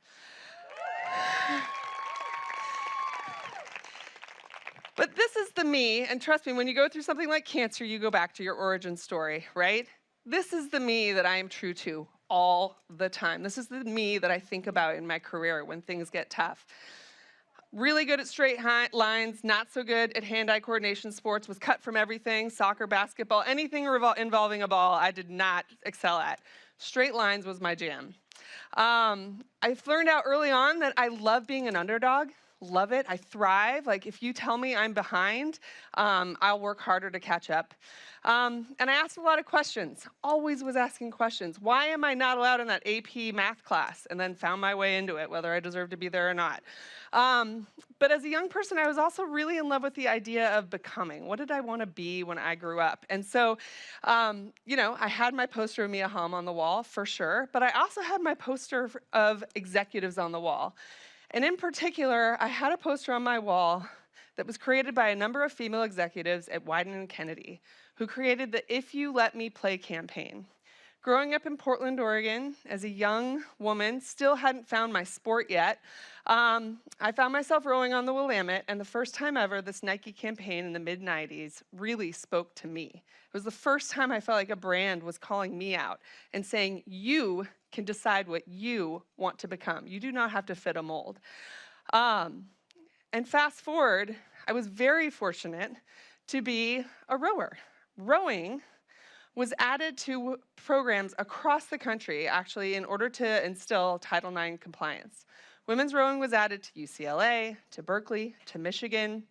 But this is the me, and trust me, when you go through something like cancer, you go back to your origin story, right? This is the me that I am true to all the time. This is the me that I think about in my career when things get tough. Really good at straight lines, not so good at hand-eye coordination sports, was cut from everything, soccer, basketball, anything involving a ball, I did not excel at. Straight lines was my jam. I've learned out early on that I love being an underdog. love it. I thrive. Like, if you tell me I'm behind, I'll work harder to catch up. And I asked a lot of questions, always was asking questions. Why am I not allowed in that AP math class? And then found my way into it, whether I deserve to be there or not. But as a young person, I was also really in love with the idea of becoming. What did I want to be when I grew up? And so, you know, I had my poster of Mia Hamm on the wall, for sure, but I also had my poster of executives on the wall. And in particular, I had a poster on my wall that was created by a number of female executives at Wieden & Kennedy, who created the If You Let Me Play campaign. Growing up in Portland, Oregon, as a young woman, still hadn't found my sport yet, I found myself rowing on the Willamette, and the first time ever, this Nike campaign in the mid-90s really spoke to me. It was the first time I felt like a brand was calling me out and saying, you can decide what you want to become. You do not have to fit a mold. And fast forward, I was very fortunate to be a rower. Rowing was added to programs across the country, actually, in order to instill Title IX compliance. Women's rowing was added to UCLA, to Berkeley, to Michigan,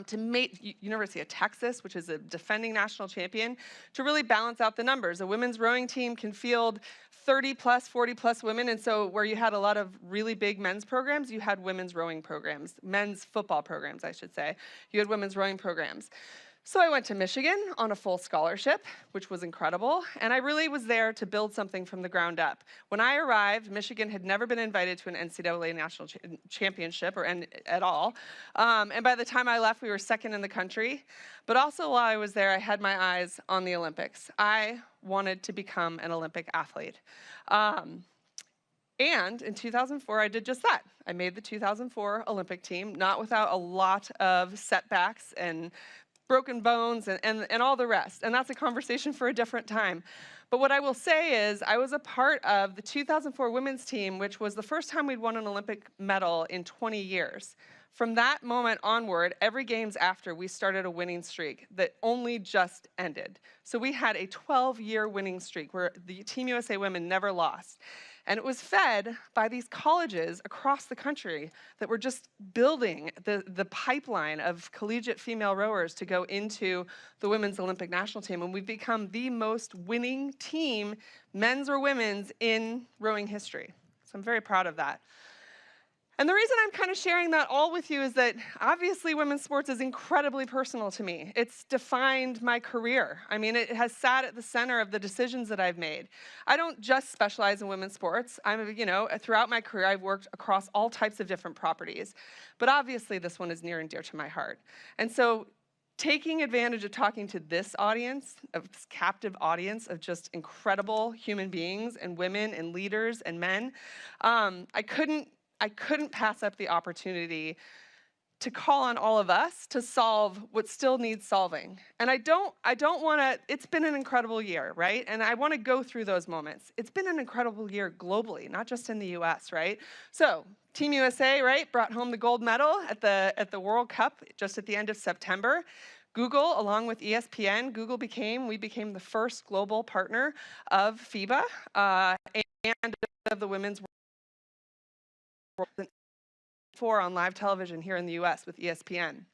to University of Texas, which is a defending national champion, to really balance out the numbers. A women's rowing team can field 30 plus, 40 plus women, and so where you had a lot of really big men's programs, you had women's rowing programs, men's football programs, I should say. You had women's rowing programs. So I went to Michigan on a full scholarship, which was incredible, and I really was there to build something from the ground up. When I arrived, Michigan had never been invited to an NCAA national championship or at all, and by the time I left, we were second in the country. But also while I was there, I had my eyes on the Olympics. I wanted to become an Olympic athlete. And in 2004, I did just that. I made the 2004 Olympic team, not without a lot of setbacks and broken bones and all the rest. And that's a conversation for a different time. But what I will say is I was a part of the 2004 women's team, which was the first time we'd won an Olympic medal in 20 years. From that moment onward, every games after, we started a winning streak that only just ended. So we had a 12-year winning streak where the Team USA women never lost. And it was fed by these colleges across the country that were just building the pipeline of collegiate female rowers to go into the women's Olympic national team. And we've become the most winning team, men's or women's, in rowing history. So I'm very proud of that. And the reason I'm kind of sharing that all with you is that obviously women's sports is incredibly personal to me. It's defined my career. I mean, it has sat at the center of the decisions that I've made. I don't just specialize in women's sports. Throughout my career, I've worked across all types of different properties. But obviously, this one is near and dear to my heart. And so taking advantage of talking to this audience, of this captive audience of just incredible human beings and women and leaders and men, I couldn't pass up the opportunity to call on all of us to solve what still needs solving. And I don't want to, it's been an incredible year, right? And I want to go through those moments. It's been an incredible year globally, not just in the US, right? So Team USA, right, brought home the gold medal at the World Cup just at the end of September. Google, along with ESPN, we became the first global partner of FIBA and of the Women's World on live television here in the US with ESPN.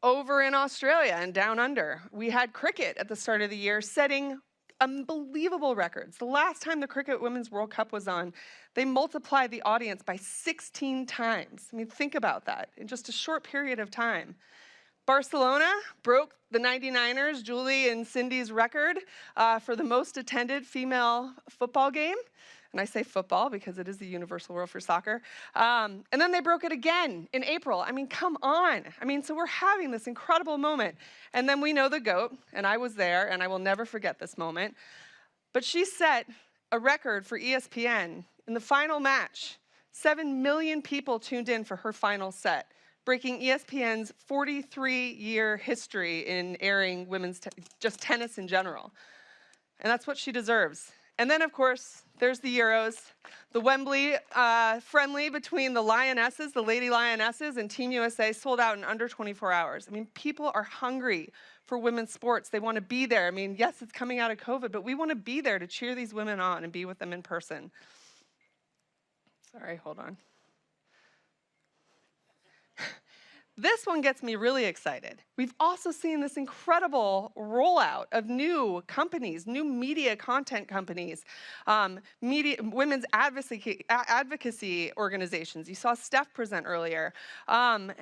Over in Australia and down under, we had cricket at the start of the year setting unbelievable records. The last time the Cricket Women's World Cup was on, they multiplied the audience by 16 times. I mean, think about that in just a short period of time. Barcelona broke the 99ers, Julie and Cindy's record for the most attended female football game. And I say football because it is the universal word for soccer. And then they broke it again in April. I mean, come on. I mean, so we're having this incredible moment. And then we know the GOAT, and I was there, and I will never forget this moment. But she set a record for ESPN in the final match. 7 million people tuned in for her final set, breaking ESPN's 43-year history in airing women's just tennis in general. And that's what she deserves. And then, of course, there's the Euros, the Wembley friendly between the Lionesses, the Lady Lionesses, and Team USA sold out in under 24 hours. I mean, people are hungry for women's sports. They want to be there. I mean, yes, it's coming out of COVID, but we want to be there to cheer these women on and be with them in person. Sorry, hold on. This one gets me really excited. We've also seen this incredible rollout of new companies, new media content companies, women's advocacy organizations. You saw Steph present earlier, and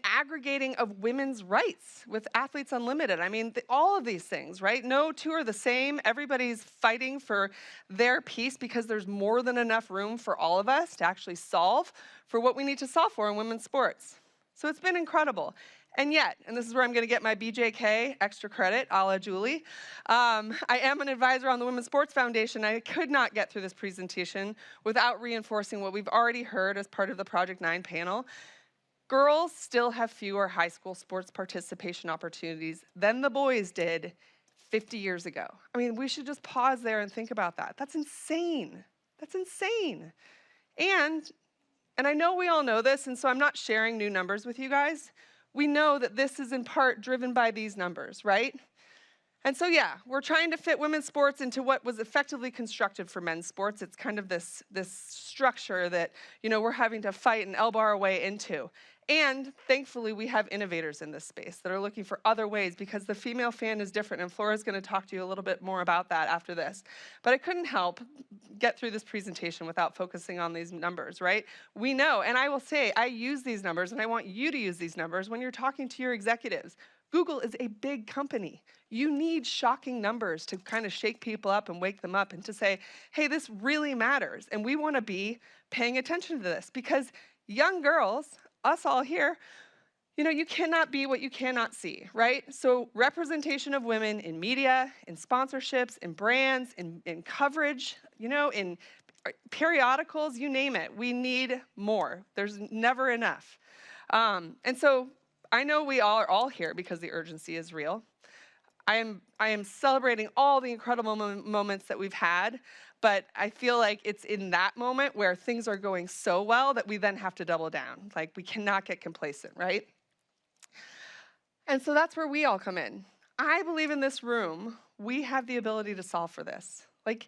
aggregating of women's rights with Athletes Unlimited. I mean, all of these things, right? No two are the same. Everybody's fighting for their piece because there's more than enough room for all of us to actually solve for what we need to solve for in women's sports. So it's been incredible. And yet, and this is where I'm going to get my BJK extra credit, a la Julie, I am an advisor on the Women's Sports Foundation. I could not get through this presentation without reinforcing what we've already heard as part of the Project 9 panel. Girls still have fewer high school sports participation opportunities than the boys did 50 years ago. I mean, we should just pause there and think about that. That's insane. That's insane. And I know we all know this, and so I'm not sharing new numbers with you guys. We know that this is in part driven by these numbers, right? And so yeah, we're trying to fit women's sports into what was effectively constructed for men's sports. It's kind of this structure that, you know, we're having to fight and elbow our way into. And thankfully, we have innovators in this space that are looking for other ways, because the female fan is different, and Flora's going to talk to you a little bit more about that after this. But I couldn't help get through this presentation without focusing on these numbers, right? We know, and I will say, I use these numbers, and I want you to use these numbers when you're talking to your executives. Google is a big company. You need shocking numbers to kind of shake people up and wake them up and to say, hey, this really matters, and we want to be paying attention to this, because young girls, us all here, you know, you cannot be what you cannot see, right? So representation of women in media, in sponsorships, in brands, in coverage, you know, in periodicals, you name it. We need more. There's never enough. And so I know we are all here because the urgency is real. I am celebrating all the incredible moments that we've had, but I feel like it's in that moment where things are going so well that we then have to double down. Like, we cannot get complacent, right? And so that's where we all come in. I believe in this room, we have the ability to solve for this. Like,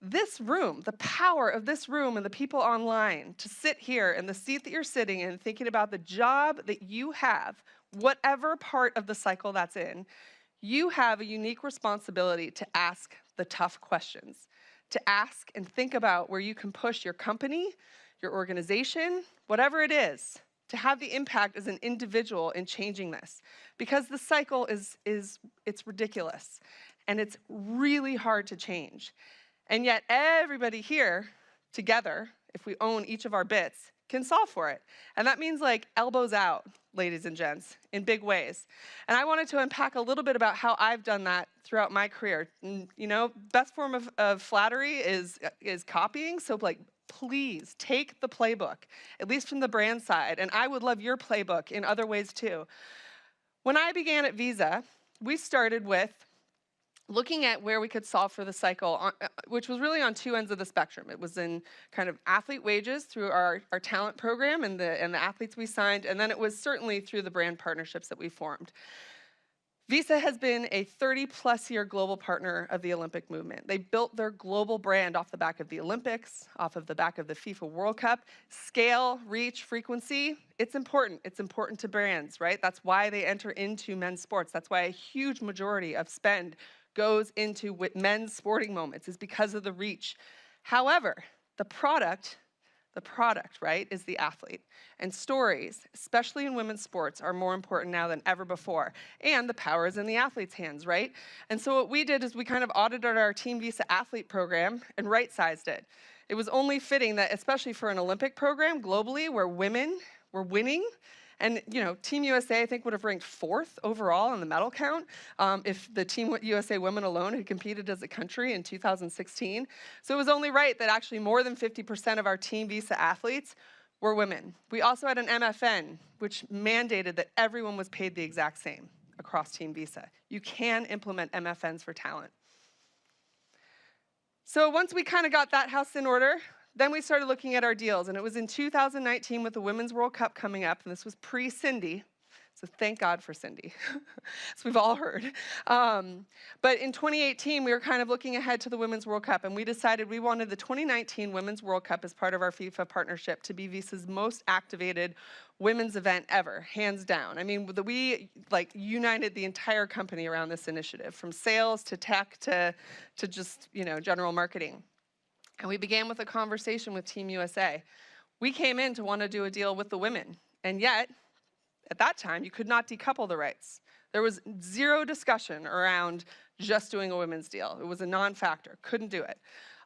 this room, the power of this room and the people online to sit here in the seat that you're sitting in, thinking about the job that you have, whatever part of the cycle that's in, you have a unique responsibility to ask the tough questions, to ask and think about where you can push your company, your organization, whatever it is, to have the impact as an individual in changing this. Because the cycle it's ridiculous, and it's really hard to change. And yet everybody here together, if we own each of our bits, can solve for it. And that means, like, elbows out, ladies and gents, in big ways. And I wanted to unpack a little bit about how I've done that throughout my career. And, you know, best form of flattery is copying. So, like, please take the playbook, at least from the brand side. And I would love your playbook in other ways too. When I began at Visa, we started with looking at where we could solve for the cycle, which was really on two ends of the spectrum. It was in kind of athlete wages through our talent program and the athletes we signed, and then it was certainly through the brand partnerships that we formed. Visa has been a 30-plus year global partner of the Olympic movement. They built their global brand off the back of the Olympics, off of the back of the FIFA World Cup. Scale, reach, frequency, it's important. It's important to brands, right? That's why they enter into men's sports. That's why a huge majority of spend goes into men's sporting moments, is because of the reach. However, the product, right, is the athlete. And stories, especially in women's sports, are more important now than ever before. And the power is in the athlete's hands, right? And so what we did is we kind of audited our Team Visa athlete program and right-sized it. It was only fitting that, especially for an Olympic program globally, where women were winning, and, you know, Team USA, I think, would have ranked 4th overall in the medal count if the Team USA women alone had competed as a country in 2016. So it was only right that actually more than 50% of our Team Visa athletes were women. We also had an MFN, which mandated that everyone was paid the exact same across Team Visa. You can implement MFNs for talent. So once we kind of got that house in order, then we started looking at our deals, and it was in 2019 with the Women's World Cup coming up, and this was pre-Cindy, So thank God for Cindy, as we've all heard. But in 2018, we were kind of looking ahead to the Women's World Cup, and we decided we wanted the 2019 Women's World Cup as part of our FIFA partnership to be Visa's most activated women's event ever, hands down. I mean, we like united the entire company around this initiative, from sales to tech to just, general marketing. And we began with a conversation with Team USA. We came in to want to do a deal with the women, and yet, at that time, you could not decouple the rights. There was zero discussion around just doing a women's deal. It was a non-factor, couldn't do it.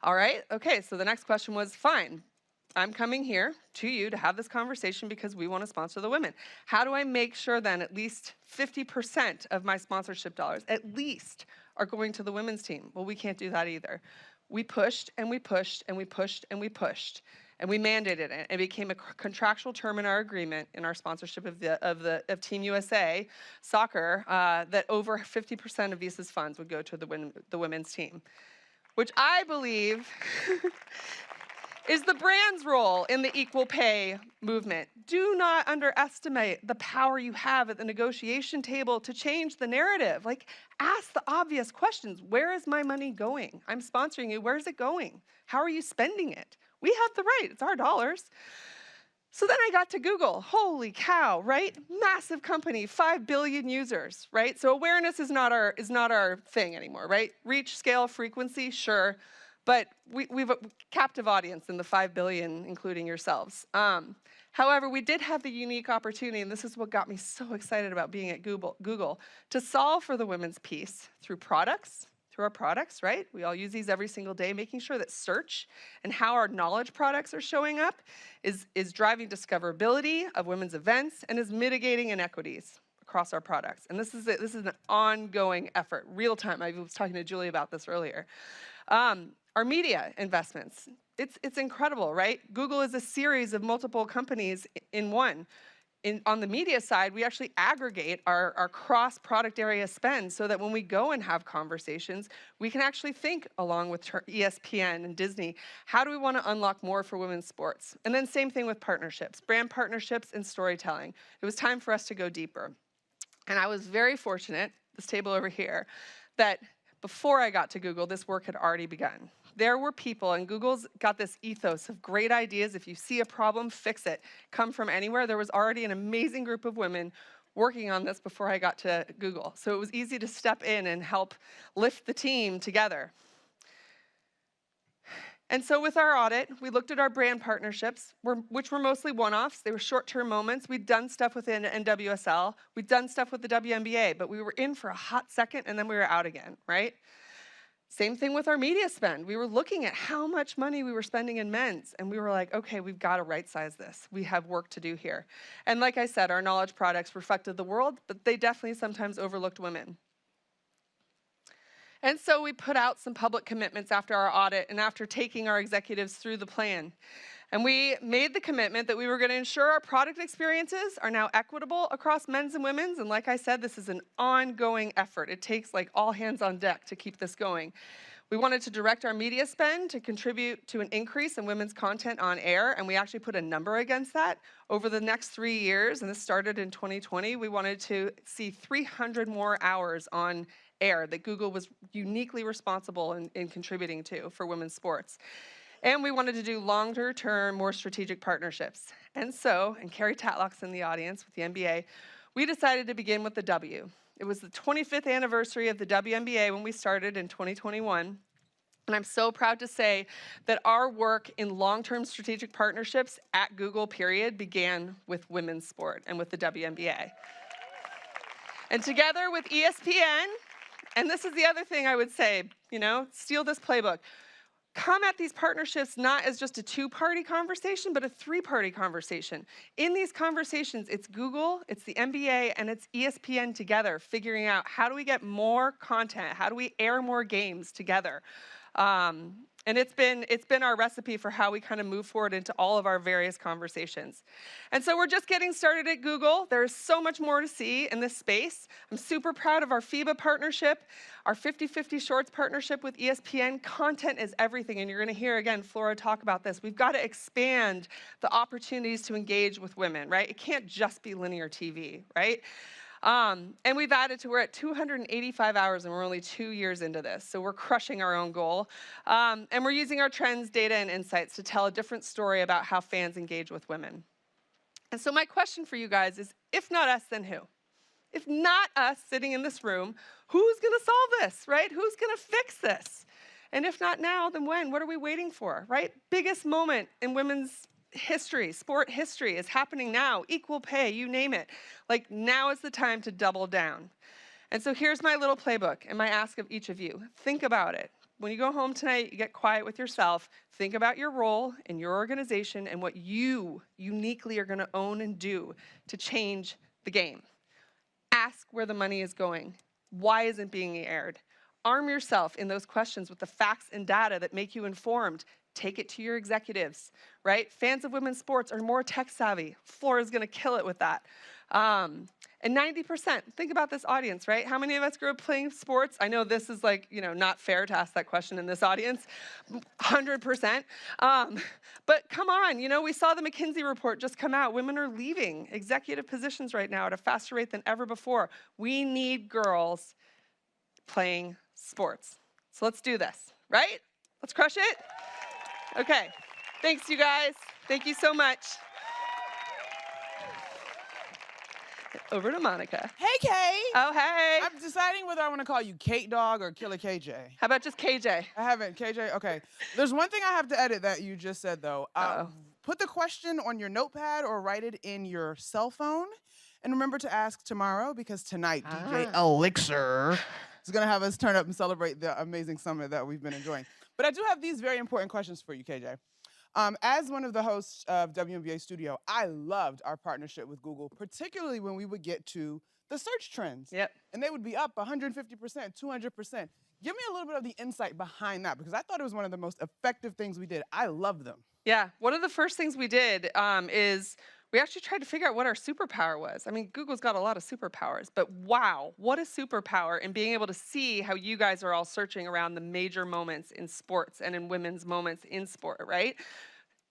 All right, okay, so the next question was, fine, I'm coming here to you to have this conversation because we want to sponsor the women. How do I make sure then at least 50% of my sponsorship dollars, at least, are going to the women's team? Well, we can't do that either. We pushed and we pushed and we pushed and we pushed. And we mandated it. It became a contractual term in our agreement, in our sponsorship of Team USA soccer, that over 50% of Visa's funds would go to the women's team, which I believe is the brand's role in the equal pay movement. Do not underestimate the power you have at the negotiation table to change the narrative. Like, ask the obvious questions. Where is my money going? I'm sponsoring you. Where is it going? How are you spending it? We have the right, it's our dollars. So then I got to Google. Holy cow, right? Massive company, 5 billion users, right? So awareness is not our thing anymore, right? Reach, scale, frequency, sure. But we've a captive audience in the 5 billion, including yourselves. However, we did have the unique opportunity, and this is what got me so excited about being at Google, to solve for the women's piece through our products, right? We all use these every single day, making sure that search and how our knowledge products are showing up is driving discoverability of women's events and is mitigating inequities across our products. And this is an ongoing effort, real time. I was talking to Julie about this earlier. Our media investments, it's incredible, right? Google is a series of multiple companies in one. On the media side, we actually aggregate our cross-product area spend so that when we go and have conversations, we can actually think, along with ESPN and Disney, how do we want to unlock more for women's sports? And then same thing with partnerships, brand partnerships and storytelling. It was time for us to go deeper. And I was very fortunate, this table over here, that before I got to Google, this work had already begun. There were people, and Google's got this ethos of great ideas. If you see a problem, fix it. Come from anywhere. There was already an amazing group of women working on this before I got to Google. So it was easy to step in and help lift the team together. And so with our audit, we looked at our brand partnerships, which were mostly one-offs. They were short-term moments. We'd done stuff within NWSL. We'd done stuff with the WNBA, but we were in for a hot second, and then we were out again, right? Same thing with our media spend. We were looking at how much money we were spending in men's, and we were like, okay, we've got to right-size this. We have work to do here. And like I said, our knowledge products reflected the world, but they definitely sometimes overlooked women. And so we put out some public commitments after our audit and after taking our executives through the plan. And we made the commitment that we were going to ensure our product experiences are now equitable across men's and women's. And like I said, this is an ongoing effort. It takes like all hands on deck to keep this going. We wanted to direct our media spend to contribute to an increase in women's content on air, and we actually put a number against that. Over the next 3 years, and this started in 2020, we wanted to see 300 more hours on air that Google was uniquely responsible in contributing to for women's sports. And we wanted to do longer term, more strategic partnerships. And so, and Carrie Tatlock's in the audience with the NBA, we decided to begin with the W. It was the 25th anniversary of the WNBA when we started in 2021. And I'm so proud to say that our work in long-term strategic partnerships at Google, period, began with women's sport and with the WNBA. And together with ESPN, and this is the other thing I would say, steal this playbook. Come at these partnerships not as just a two-party conversation, but a three-party conversation. In these conversations, it's Google, it's the NBA, and it's ESPN together, figuring out how do we get more content, how do we air more games together. And it's been our recipe for how we kind of move forward into all of our various conversations. And so we're just getting started at Google. There's so much more to see in this space. I'm super proud of our FIBA partnership, our 50/50 Shorts partnership with ESPN. Content is everything, and you're going to hear, again, Flora talk about this. We've got to expand the opportunities to engage with women, right? It can't just be linear TV, right? And we've added to, we're at 285 hours and we're only 2 years into this. So we're crushing our own goal. And we're using our trends, data, and insights to tell a different story about how fans engage with women. And so my question for you guys is, if not us, then who? If not us sitting in this room, who's gonna solve this, right? Who's gonna fix this? And if not now, then when? What are we waiting for, right? Biggest moment in women's history, sport history is happening now. Equal pay, you name it. Like, now is the time to double down. And so here's my little playbook and my ask of each of you. Think about it. When you go home tonight, you get quiet with yourself. Think about your role in your organization and what you uniquely are gonna own and do to change the game. Ask where the money is going. Why isn't it being aired? Arm yourself in those questions with the facts and data that make you informed. Take it to your executives, right? Fans of women's sports are more tech savvy. Flora's gonna kill it with that. And 90%, think about this audience, right? How many of us grew up playing sports? I know this is like, not fair to ask that question in this audience, 100%. But come on, we saw the McKinsey report just come out. Women are leaving executive positions right now at a faster rate than ever before. We need girls playing sports. So let's do this, right? Let's crush it. Okay, thanks you guys. Thank you so much. Over to Monica. Hey, Kay. Oh, hey. I'm deciding whether I want to call you Kate Dog or Killer KJ. How about just KJ? I haven't. KJ? Okay. There's one thing I have to edit that you just said, though. Put the question on your notepad or write it in your cell phone. And remember to ask tomorrow, because tonight, DJ Elixir is going to have us turn up and celebrate the amazing summit that we've been enjoying. But I do have these very important questions for you, KJ. As one of the hosts of WNBA Studio, I loved our partnership with Google, particularly when we would get to the search trends. Yep. And they would be up 150%, 200%. Give me a little bit of the insight behind that, because I thought it was one of the most effective things we did. I love them. Yeah, one of the first things we did is we actually tried to figure out what our superpower was. I mean, Google's got a lot of superpowers, but wow, what a superpower in being able to see how you guys are all searching around the major moments in sports and in women's moments in sport, right?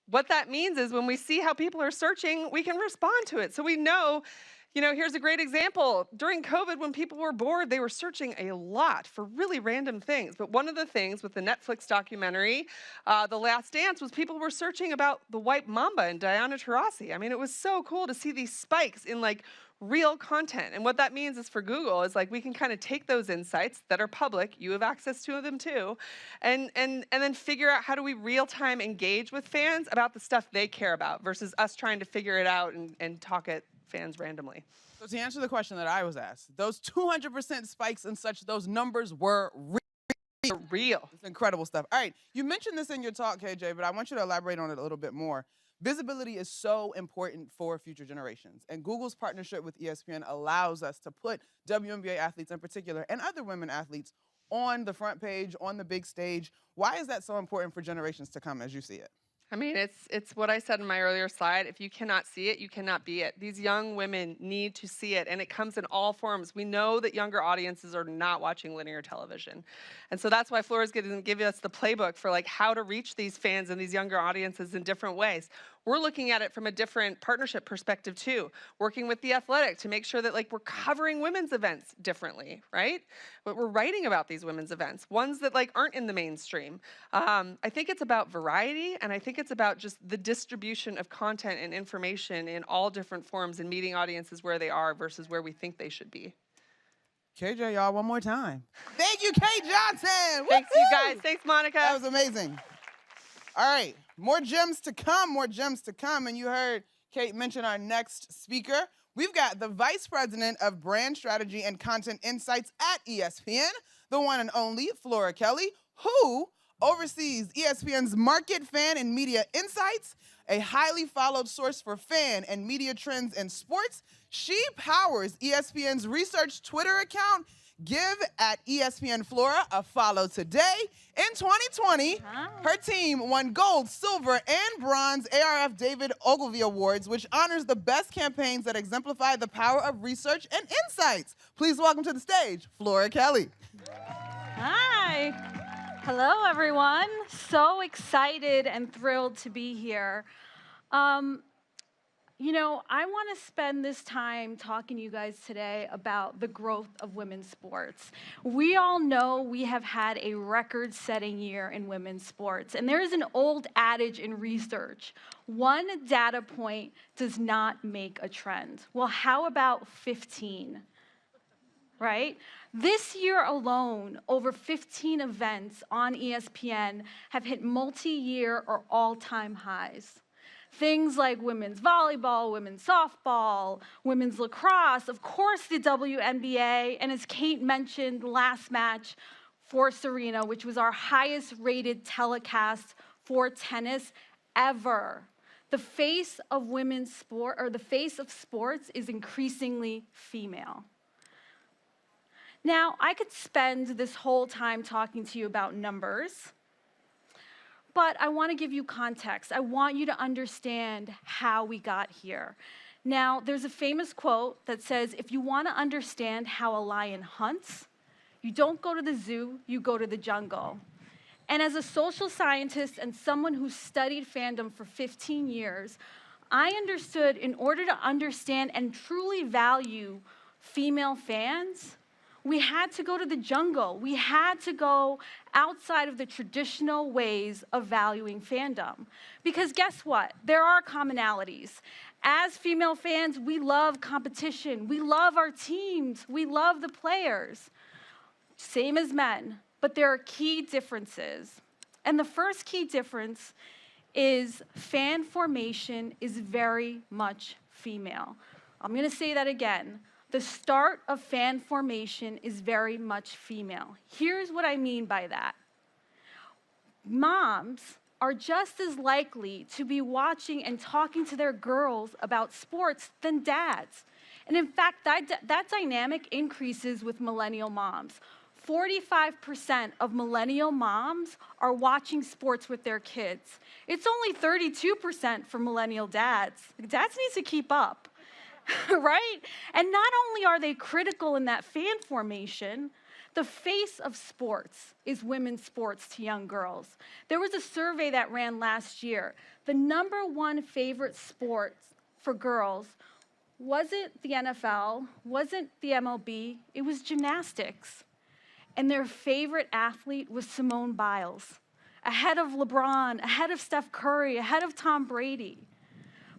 What that means is when we see how people are searching, we can respond to it. So we know, here's a great example. During COVID, when people were bored, they were searching a lot for really random things. But one of the things with the Netflix documentary, The Last Dance, was people were searching about the White Mamba and Diana Taurasi. I mean, it was so cool to see these spikes in real content. And what that means is for Google is we can kind of take those insights that are public, you have access to them too, and then figure out how do we real-time engage with fans about the stuff they care about versus us trying to figure it out and talk at fans randomly. So to answer the question that I was asked, those 200% spikes and such, those numbers were real. It's incredible stuff. All right, you mentioned this in your talk, KJ, but I want you to elaborate on it a little bit more. Visibility is so important for future generations, and Google's partnership with ESPN allows us to put WNBA athletes in particular and other women athletes on the front page, on the big stage. Why is that so important for generations to come as you see it? I mean, it's what I said in my earlier slide. If you cannot see it, you cannot be it. These young women need to see it, and it comes in all forms. We know that younger audiences are not watching linear television. And so that's why Flora's going to give us the playbook for how to reach these fans and these younger audiences in different ways. We're looking at it from a different partnership perspective too, working with The Athletic to make sure that we're covering women's events differently, right? But we're writing about these women's events, ones that aren't in the mainstream. I think it's about variety, and I think it's about just the distribution of content and information in all different forms and meeting audiences where they are versus where we think they should be. KJ, y'all, one more time. Thank you, Kate Johnson. Thanks, you guys. Thanks, Monica. That was amazing. All right, more gems to come, more gems to come. And you heard Kate mention our next speaker. We've got the Vice President of Brand Strategy and Content Insights at ESPN, the one and only Flora Kelly, who oversees ESPN's Market, Fan, and Media Insights, a highly followed source for fan and media trends in sports. She powers ESPN's research Twitter account Give at ESPN Flora a follow today. In 2020, her team won gold, silver, and bronze ARF David Ogilvy Awards, which honors the best campaigns that exemplify the power of research and insights. Please welcome to the stage, Flora Kelly. Hi. Hello, everyone. So excited and thrilled to be here. You know, I want to spend this time talking to you guys today about the growth of women's sports. We all know we have had a record-setting year in women's sports, and there is an old adage in research: one data point does not make a trend. Well, how about 15? Right? This year alone, over 15 events on ESPN have hit multi-year or all-time highs. Things like women's volleyball, women's softball, women's lacrosse, of course the WNBA, and as Kate mentioned, last match for Serena, which was our highest rated telecast for tennis ever. The face of women's sport, or the face of sports, is increasingly female. Now, I could spend this whole time talking to you about numbers, but I want to give you context. I want you to understand how we got here. Now, there's a famous quote that says, if you want to understand how a lion hunts, you don't go to the zoo, you go to the jungle. And as a social scientist and someone who studied fandom for 15 years, I understood in order to understand and truly value female fans, we had to go to the jungle. We had to go outside of the traditional ways of valuing fandom. Because guess what? There are commonalities. As female fans, we love competition. We love our teams. We love the players. Same as men. But there are key differences. And the first key difference is fan formation is very much female. I'm going to say that again. The start of fan formation is very much female. Here's what I mean by that. Moms are just as likely to be watching and talking to their girls about sports than dads. And in fact, that dynamic increases with millennial moms. 45% of millennial moms are watching sports with their kids. It's only 32% for millennial dads. Dads need to keep up. Right? And not only are they critical in that fan formation, the face of sports is women's sports to young girls. There was a survey that ran last year. The #1 favorite sport for girls wasn't the NFL, wasn't the MLB, it was gymnastics. And their favorite athlete was Simone Biles, ahead of LeBron, ahead of Steph Curry, ahead of Tom Brady.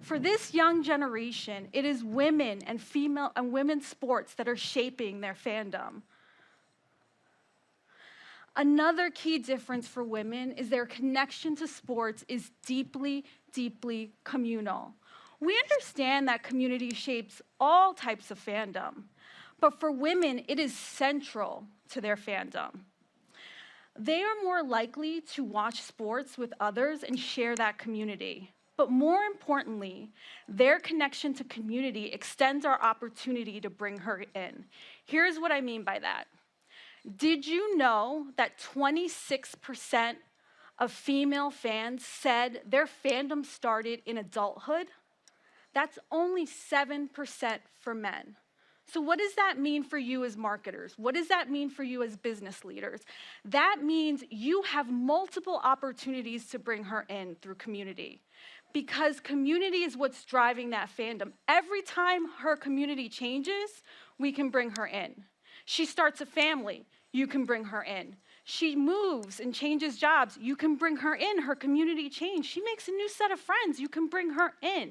For this young generation, it is women and female and women's sports that are shaping their fandom. Another key difference for women is their connection to sports is deeply, deeply communal. We understand that community shapes all types of fandom, but for women, it is central to their fandom. They are more likely to watch sports with others and share that community. But more importantly, their connection to community extends our opportunity to bring her in. Here's what I mean by that. Did you know that 26% of female fans said their fandom started in adulthood? That's only 7% for men. So what does that mean for you as marketers? What does that mean for you as business leaders? That means you have multiple opportunities to bring her in through community. Because community is what's driving that fandom. Every time her community changes, we can bring her in. She starts a family, you can bring her in. She moves and changes jobs, you can bring her in. Her community change. She makes a new set of friends, you can bring her in.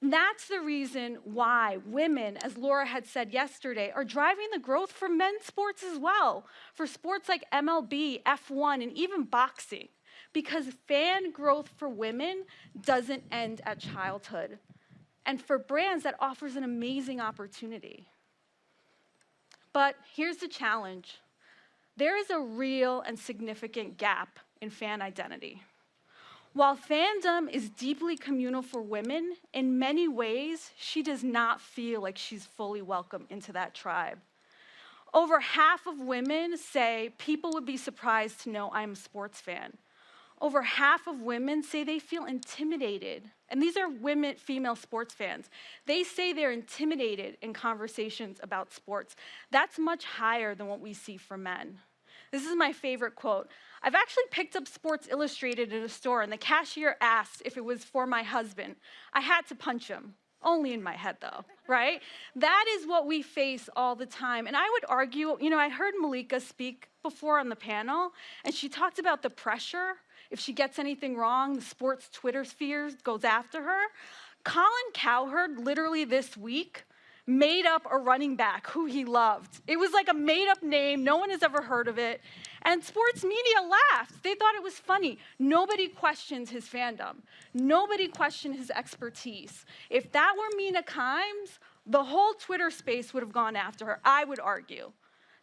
That's the reason why women, as Laura had said yesterday, are driving the growth for men's sports as well, for sports like MLB, F1, and even boxing. Because fan growth for women doesn't end at childhood. And for brands, that offers an amazing opportunity. But here's the challenge. There is a real and significant gap in fan identity. While fandom is deeply communal for women, in many ways, she does not feel like she's fully welcome into that tribe. Over half of women say people would be surprised to know I'm a sports fan. Over half of women say they feel intimidated. And these are women, female sports fans. They say they're intimidated in conversations about sports. That's much higher than what we see for men. This is my favorite quote. I've actually picked up Sports Illustrated in a store, and the cashier asked if it was for my husband. I had to punch him. Only in my head, though, right? That is what we face all the time. And I would argue, I heard Malika speak before on the panel, and she talked about the pressure. If she gets anything wrong, the sports Twitter sphere goes after her. Colin Cowherd, literally this week, made up a running back who he loved. It was like a made-up name. No one has ever heard of it. And sports media laughed. They thought it was funny. Nobody questions his fandom. Nobody questioned his expertise. If that were Mina Kimes, the whole Twitter space would have gone after her, I would argue.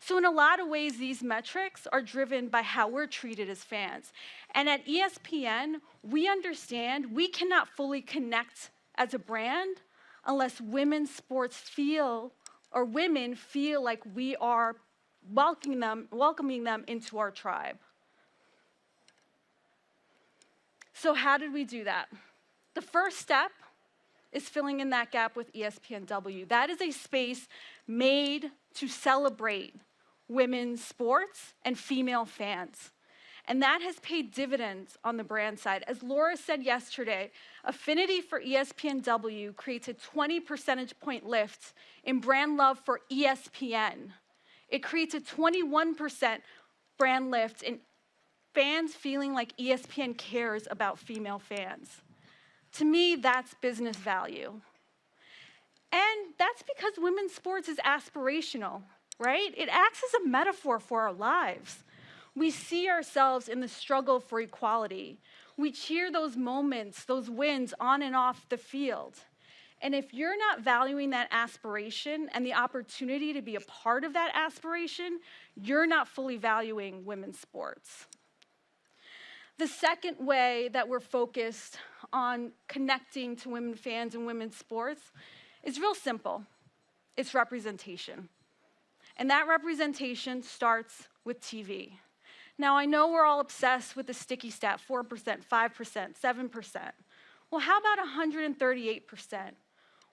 So in a lot of ways, these metrics are driven by how we're treated as fans. And at ESPN, we understand we cannot fully connect as a brand unless women's sports feel, or women feel like we are welcoming them into our tribe. So how did we do that? The first step is filling in that gap with espnW. That is a space made to celebrate women's sports and female fans. And that has paid dividends on the brand side. As Laura said yesterday, affinity for espnW creates a 20 percentage point lift in brand love for ESPN. It creates a 21% brand lift in fans feeling like ESPN cares about female fans. To me, that's business value. And that's because women's sports is aspirational, right? It acts as a metaphor for our lives. We see ourselves in the struggle for equality. We cheer those moments, those wins on and off the field. And if you're not valuing that aspiration and the opportunity to be a part of that aspiration, you're not fully valuing women's sports. The second way that we're focused on connecting to women fans and women's sports is real simple. It's representation. And that representation starts with TV. Now, I know we're all obsessed with the sticky stat, 4%, 5%, 7%. Well, how about 138%?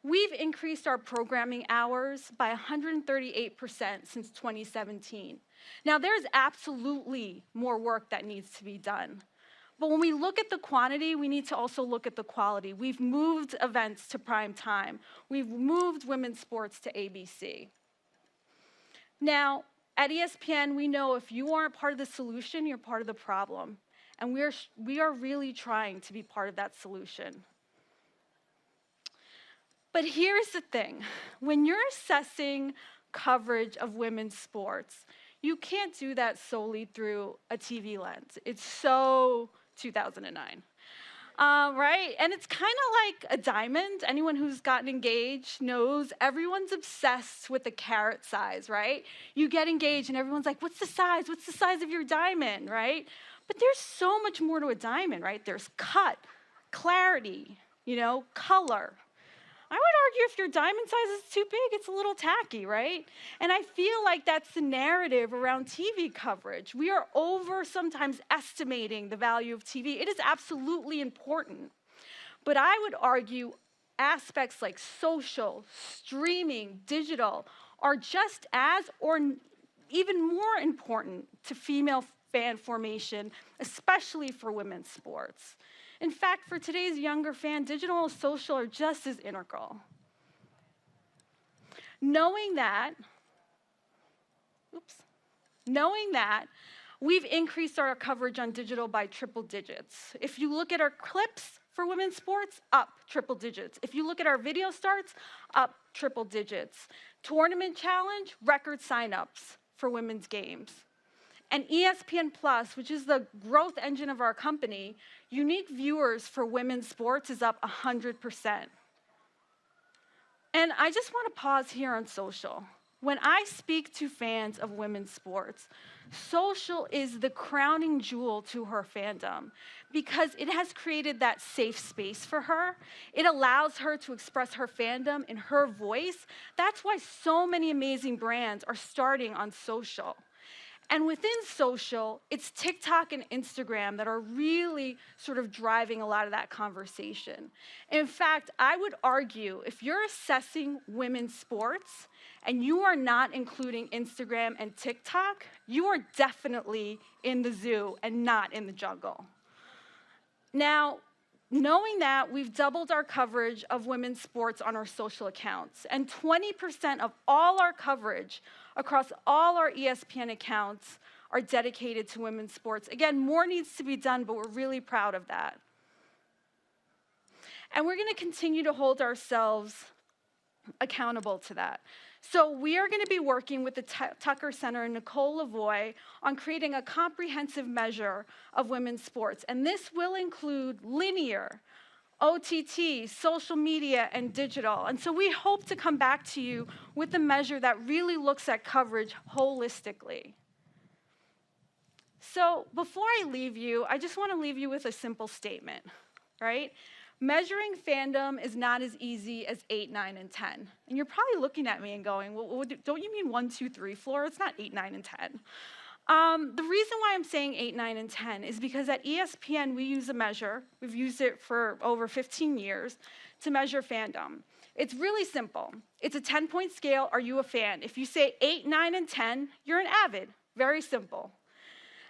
We've increased our programming hours by 138% since 2017. Now, there's absolutely more work that needs to be done. But when we look at the quantity, we need to also look at the quality. We've moved events to prime time. We've moved women's sports to ABC. Now, at ESPN, we know if you aren't part of the solution, you're part of the problem. And we are really trying to be part of that solution. But here's the thing. When you're assessing coverage of women's sports, you can't do that solely through a TV lens. It's so 2009. Right? And it's kind of like a diamond. Anyone who's gotten engaged knows everyone's obsessed with the carat size, right? You get engaged and everyone's like, what's the size? What's the size of your diamond, right? But there's so much more to a diamond, right? There's cut, clarity, color. I would argue if your diamond size is too big, it's a little tacky, right? And I feel like that's the narrative around TV coverage. We are sometimes estimating the value of TV. It is absolutely important. But I would argue aspects like social, streaming, digital are just as or even more important to female fan formation, especially for women's sports. In fact, for today's younger fan, digital and social are just as integral. Knowing that, we've increased our coverage on digital by triple digits. If you look at our clips for women's sports, up triple digits. If you look at our video starts, up triple digits. Tournament challenge, record signups for women's games. And ESPN Plus, which is the growth engine of our company, unique viewers for women's sports is up 100%. And I just want to pause here on social. When I speak to fans of women's sports, social is the crowning jewel to her fandom because it has created that safe space for her. It allows her to express her fandom in her voice. That's why so many amazing brands are starting on social. And within social, it's TikTok and Instagram that are really sort of driving a lot of that conversation. In fact, I would argue if you're assessing women's sports and you are not including Instagram and TikTok, you are definitely in the zoo and not in the jungle. Now, knowing that, we've doubled our coverage of women's sports on our social accounts, and 20% of all our coverage across all our ESPN accounts are dedicated to women's sports. Again, more needs to be done, but we're really proud of that. And we're going to continue to hold ourselves accountable to that. So we are going to be working with the Tucker Center and Nicole Lavoie on creating a comprehensive measure of women's sports. And this will include linear, OTT, social media, and digital. And so we hope to come back to you with a measure that really looks at coverage holistically. So before I leave you, I just want to leave you with a simple statement, right? Measuring fandom is not as easy as 8, 9, and 10. And you're probably looking at me and going, well, don't you mean 1, 2, 3, Flora? It's not 8, 9, and 10. The reason why I'm saying 8, 9, and 10 is because at ESPN, we use a measure. We've used it for over 15 years to measure fandom. It's really simple. It's a 10-point scale. Are you a fan? If you say 8, 9, and 10, you're an avid. Very simple.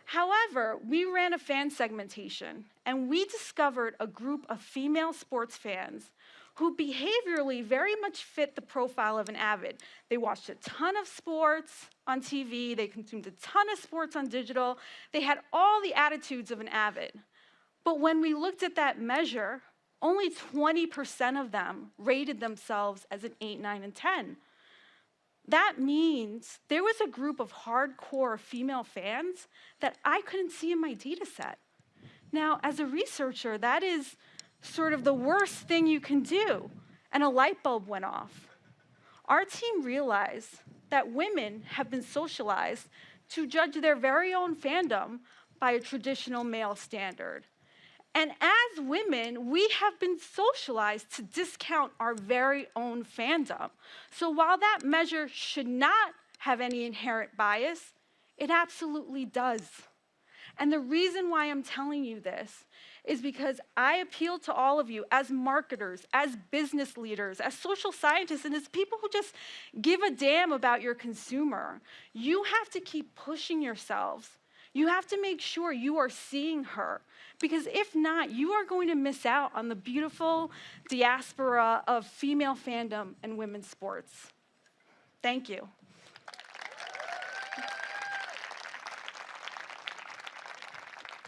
However, we ran a fan segmentation, and we discovered a group of female sports fans who behaviorally very much fit the profile of an avid. They watched a ton of sports on TV, they consumed a ton of sports on digital, they had all the attitudes of an avid. But when we looked at that measure, only 20% of them rated themselves as an 8, 9, and 10. That means there was a group of hardcore female fans that I couldn't see in my data set. Now, as a researcher, that is sort of the worst thing you can do, and a light bulb went off. Our team realized that women have been socialized to judge their very own fandom by a traditional male standard. And as women, we have been socialized to discount our very own fandom. So while that measure should not have any inherent bias, it absolutely does. And the reason why I'm telling you this is because I appeal to all of you as marketers, as business leaders, as social scientists, and as people who just give a damn about your consumer. You have to keep pushing yourselves. You have to make sure you are seeing her, because if not, you are going to miss out on the beautiful diaspora of female fandom and women's sports. Thank you.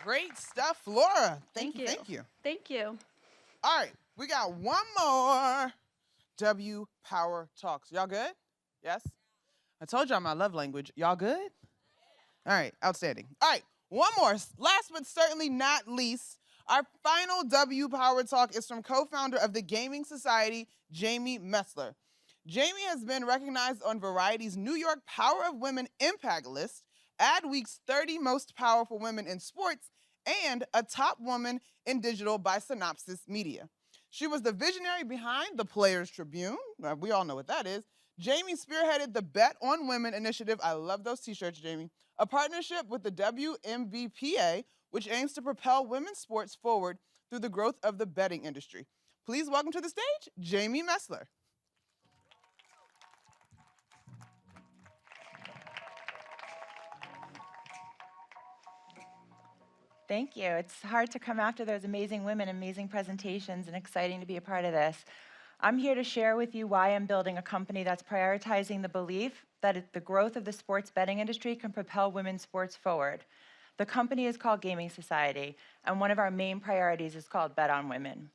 Great stuff, Flora. Thank you. Thank you. Thank you. All right, we got one more W Power Talks. Y'all good? Yes? I told y'all my love language. Y'all good? All right, outstanding. All right, one more. Last but certainly not least, our final W Power Talk is from co-founder of the Gaming Society, Jamie Messler. Jamie has been recognized on Variety's New York Power of Women Impact List, Adweek's 30 Most Powerful Women in Sports, and a top woman in digital by Synopsis Media. She was the visionary behind the Players Tribune. We all know what that is. Jamie spearheaded the Bet on Women initiative. I love those t-shirts, Jamie. A partnership with the WNBA, which aims to propel women's sports forward through the growth of the betting industry. Please welcome to the stage, Jamie Messler. Thank you. It's hard to come after those amazing women, amazing presentations, and exciting to be a part of this. I'm here to share with you why I'm building a company that's prioritizing the belief that the growth of the sports betting industry can propel women's sports forward. The company is called Gaming Society, and one of our main priorities is called Bet on Women.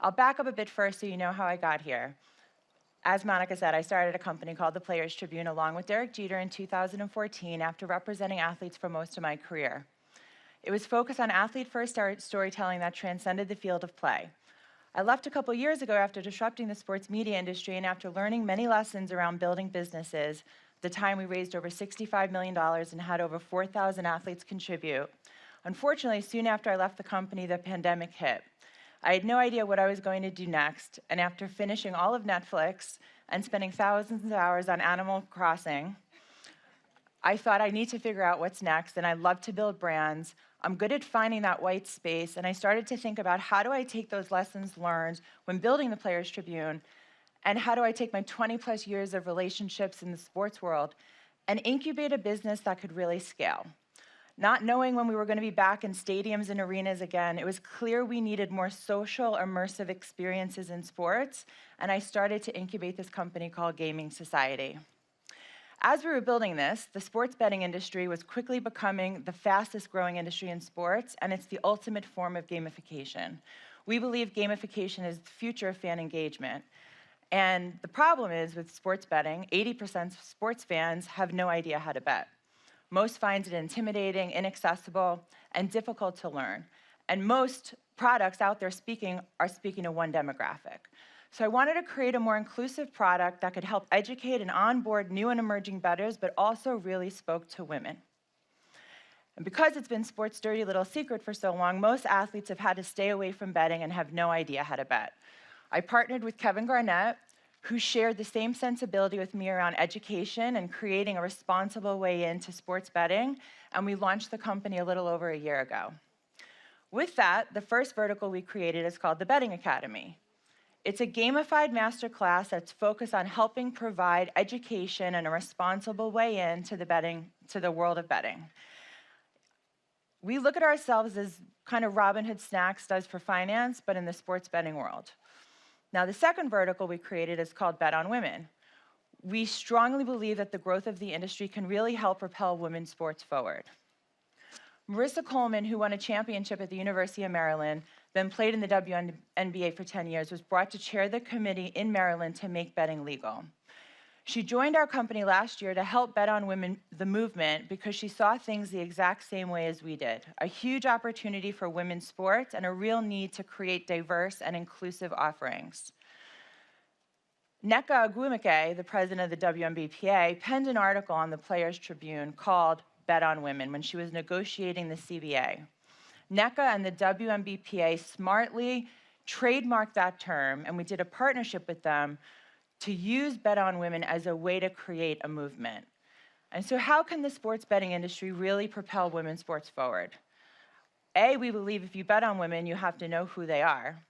I'll back up a bit first so you know how I got here. As Monica said, I started a company called the Players Tribune along with Derek Jeter in 2014 after representing athletes for most of my career. It was focused on athlete-first storytelling that transcended the field of play. I left a couple years ago after disrupting the sports media industry and after learning many lessons around building businesses. At the time, we raised over $65 million and had over 4,000 athletes contribute. Unfortunately, soon after I left the company, the pandemic hit. I had no idea what I was going to do next, and after finishing all of Netflix and spending thousands of hours on Animal Crossing, I thought I need to figure out what's next, and I love to build brands. I'm good at finding that white space, and I started to think about how do I take those lessons learned when building the Players Tribune, and how do I take my 20-plus years of relationships in the sports world and incubate a business that could really scale. Not knowing when we were going to be back in stadiums and arenas again, it was clear we needed more social, immersive experiences in sports, and I started to incubate this company called Gaming Society. As we were building this, the sports betting industry was quickly becoming the fastest growing industry in sports, and it's the ultimate form of gamification. We believe gamification is the future of fan engagement. And the problem is with sports betting, 80% of sports fans have no idea how to bet. Most find it intimidating, inaccessible, and difficult to learn. And most products out there are speaking to one demographic. So I wanted to create a more inclusive product that could help educate and onboard new and emerging bettors, but also really spoke to women. And because it's been sports' dirty little secret for so long, most athletes have had to stay away from betting and have no idea how to bet. I partnered with Kevin Garnett, who shared the same sensibility with me around education and creating a responsible way into sports betting, and we launched the company a little over a year ago. With that, the first vertical we created is called the Betting Academy. It's a gamified masterclass that's focused on helping provide education and a responsible way into the world of betting. We look at ourselves as kind of Robin Hood Snacks does for finance, but in the sports betting world. Now, the second vertical we created is called Bet on Women. We strongly believe that the growth of the industry can really help propel women's sports forward. Marissa Coleman, who won a championship at the University of Maryland, then played in the WNBA for 10 years, was brought to chair the committee in Maryland to make betting legal. She joined our company last year to help Bet on Women, the movement, because she saw things the exact same way as we did. A huge opportunity for women's sports and a real need to create diverse and inclusive offerings. Nneka Ogwumike, the president of the WNBA, penned an article on the Players Tribune called Bet on Women when she was negotiating the CBA. Nneka and the WNBA smartly trademarked that term, and we did a partnership with them to use Bet on Women as a way to create a movement. And so how can the sports betting industry really propel women's sports forward? A, we believe if you bet on women, you have to know who they are.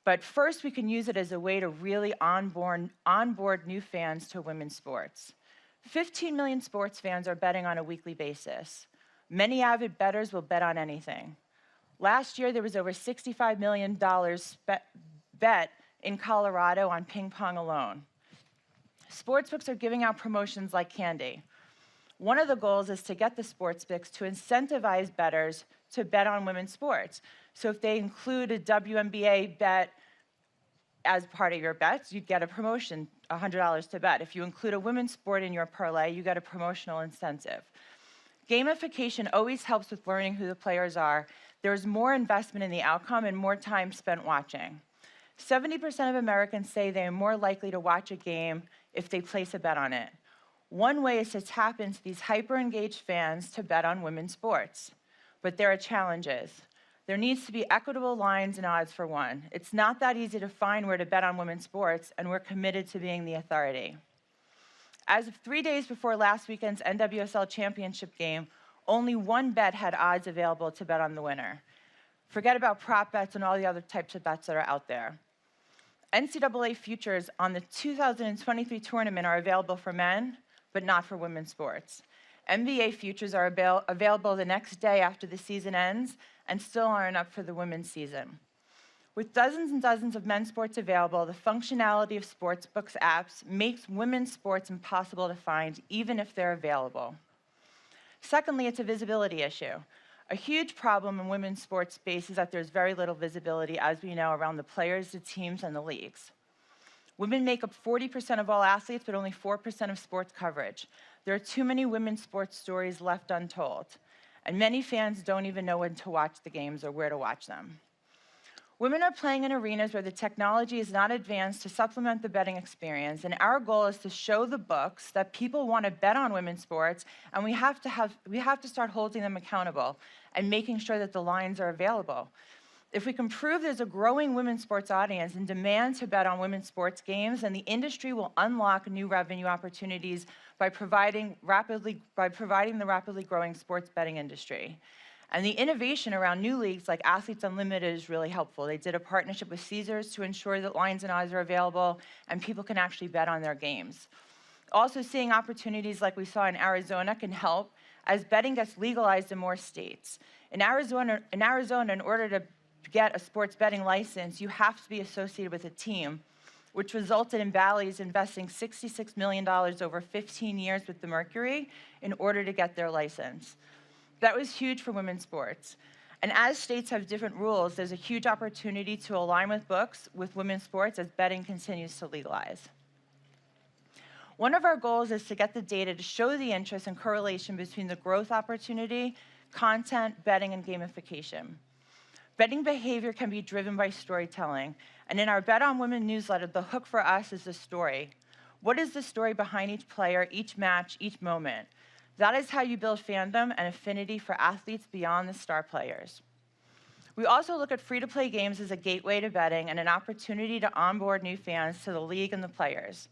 But first, we can use it as a way to really onboard new fans to women's sports. 15 million sports fans are betting on a weekly basis. Many avid bettors will bet on anything. Last year, there was over $65 million bet in Colorado on ping pong alone. Sportsbooks are giving out promotions like candy. One of the goals is to get the sportsbooks to incentivize bettors to bet on women's sports. So if they include a WNBA bet as part of your bets, you'd get a promotion, $100 to bet. If you include a women's sport in your parlay, you get a promotional incentive. Gamification always helps with learning who the players are. There's more investment in the outcome and more time spent watching. 70% of Americans say they are more likely to watch a game if they place a bet on it. One way is to tap into these hyper-engaged fans to bet on women's sports. But there are challenges. There needs to be equitable lines and odds for one. It's not that easy to find where to bet on women's sports, and we're committed to being the authority. As of 3 days before last weekend's NWSL championship game, only one bet had odds available to bet on the winner. Forget about prop bets and all the other types of bets that are out there. NCAA futures on the 2023 tournament are available for men, but not for women's sports. NBA futures are available the next day after the season ends and still aren't up for the women's season. With dozens and dozens of men's sports available, the functionality of sportsbooks apps makes women's sports impossible to find, even if they're available. Secondly, it's a visibility issue. A huge problem in women's sports space is that there's very little visibility, as we know, around the players, the teams, and the leagues. Women make up 40% of all athletes, but only 4% of sports coverage. There are too many women's sports stories left untold, and many fans don't even know when to watch the games or where to watch them. Women are playing in arenas where the technology is not advanced to supplement the betting experience, and our goal is to show the books that people want to bet on women's sports, and we have to start holding them accountable and making sure that the lines are available. If we can prove there's a growing women's sports audience and demand to bet on women's sports games, then the industry will unlock new revenue opportunities by providing the rapidly growing sports betting industry. And the innovation around new leagues like Athletes Unlimited is really helpful. They did a partnership with Caesars to ensure that lines and odds are available and people can actually bet on their games. Also, seeing opportunities like we saw in Arizona can help as betting gets legalized in more states. In Arizona, in order to get a sports betting license, you have to be associated with a team, which resulted in Bally's investing $66 million over 15 years with the Mercury in order to get their license. That was huge for women's sports. And as states have different rules, there's a huge opportunity to align with books with women's sports as betting continues to legalize. One of our goals is to get the data to show the interest and correlation between the growth opportunity, content, betting, and gamification. Betting behavior can be driven by storytelling. And in our Bet on Women newsletter, the hook for us is the story. What is the story behind each player, each match, each moment? That is how you build fandom and affinity for athletes beyond the star players. We also look at free-to-play games as a gateway to betting and an opportunity to onboard new fans to the league and the players.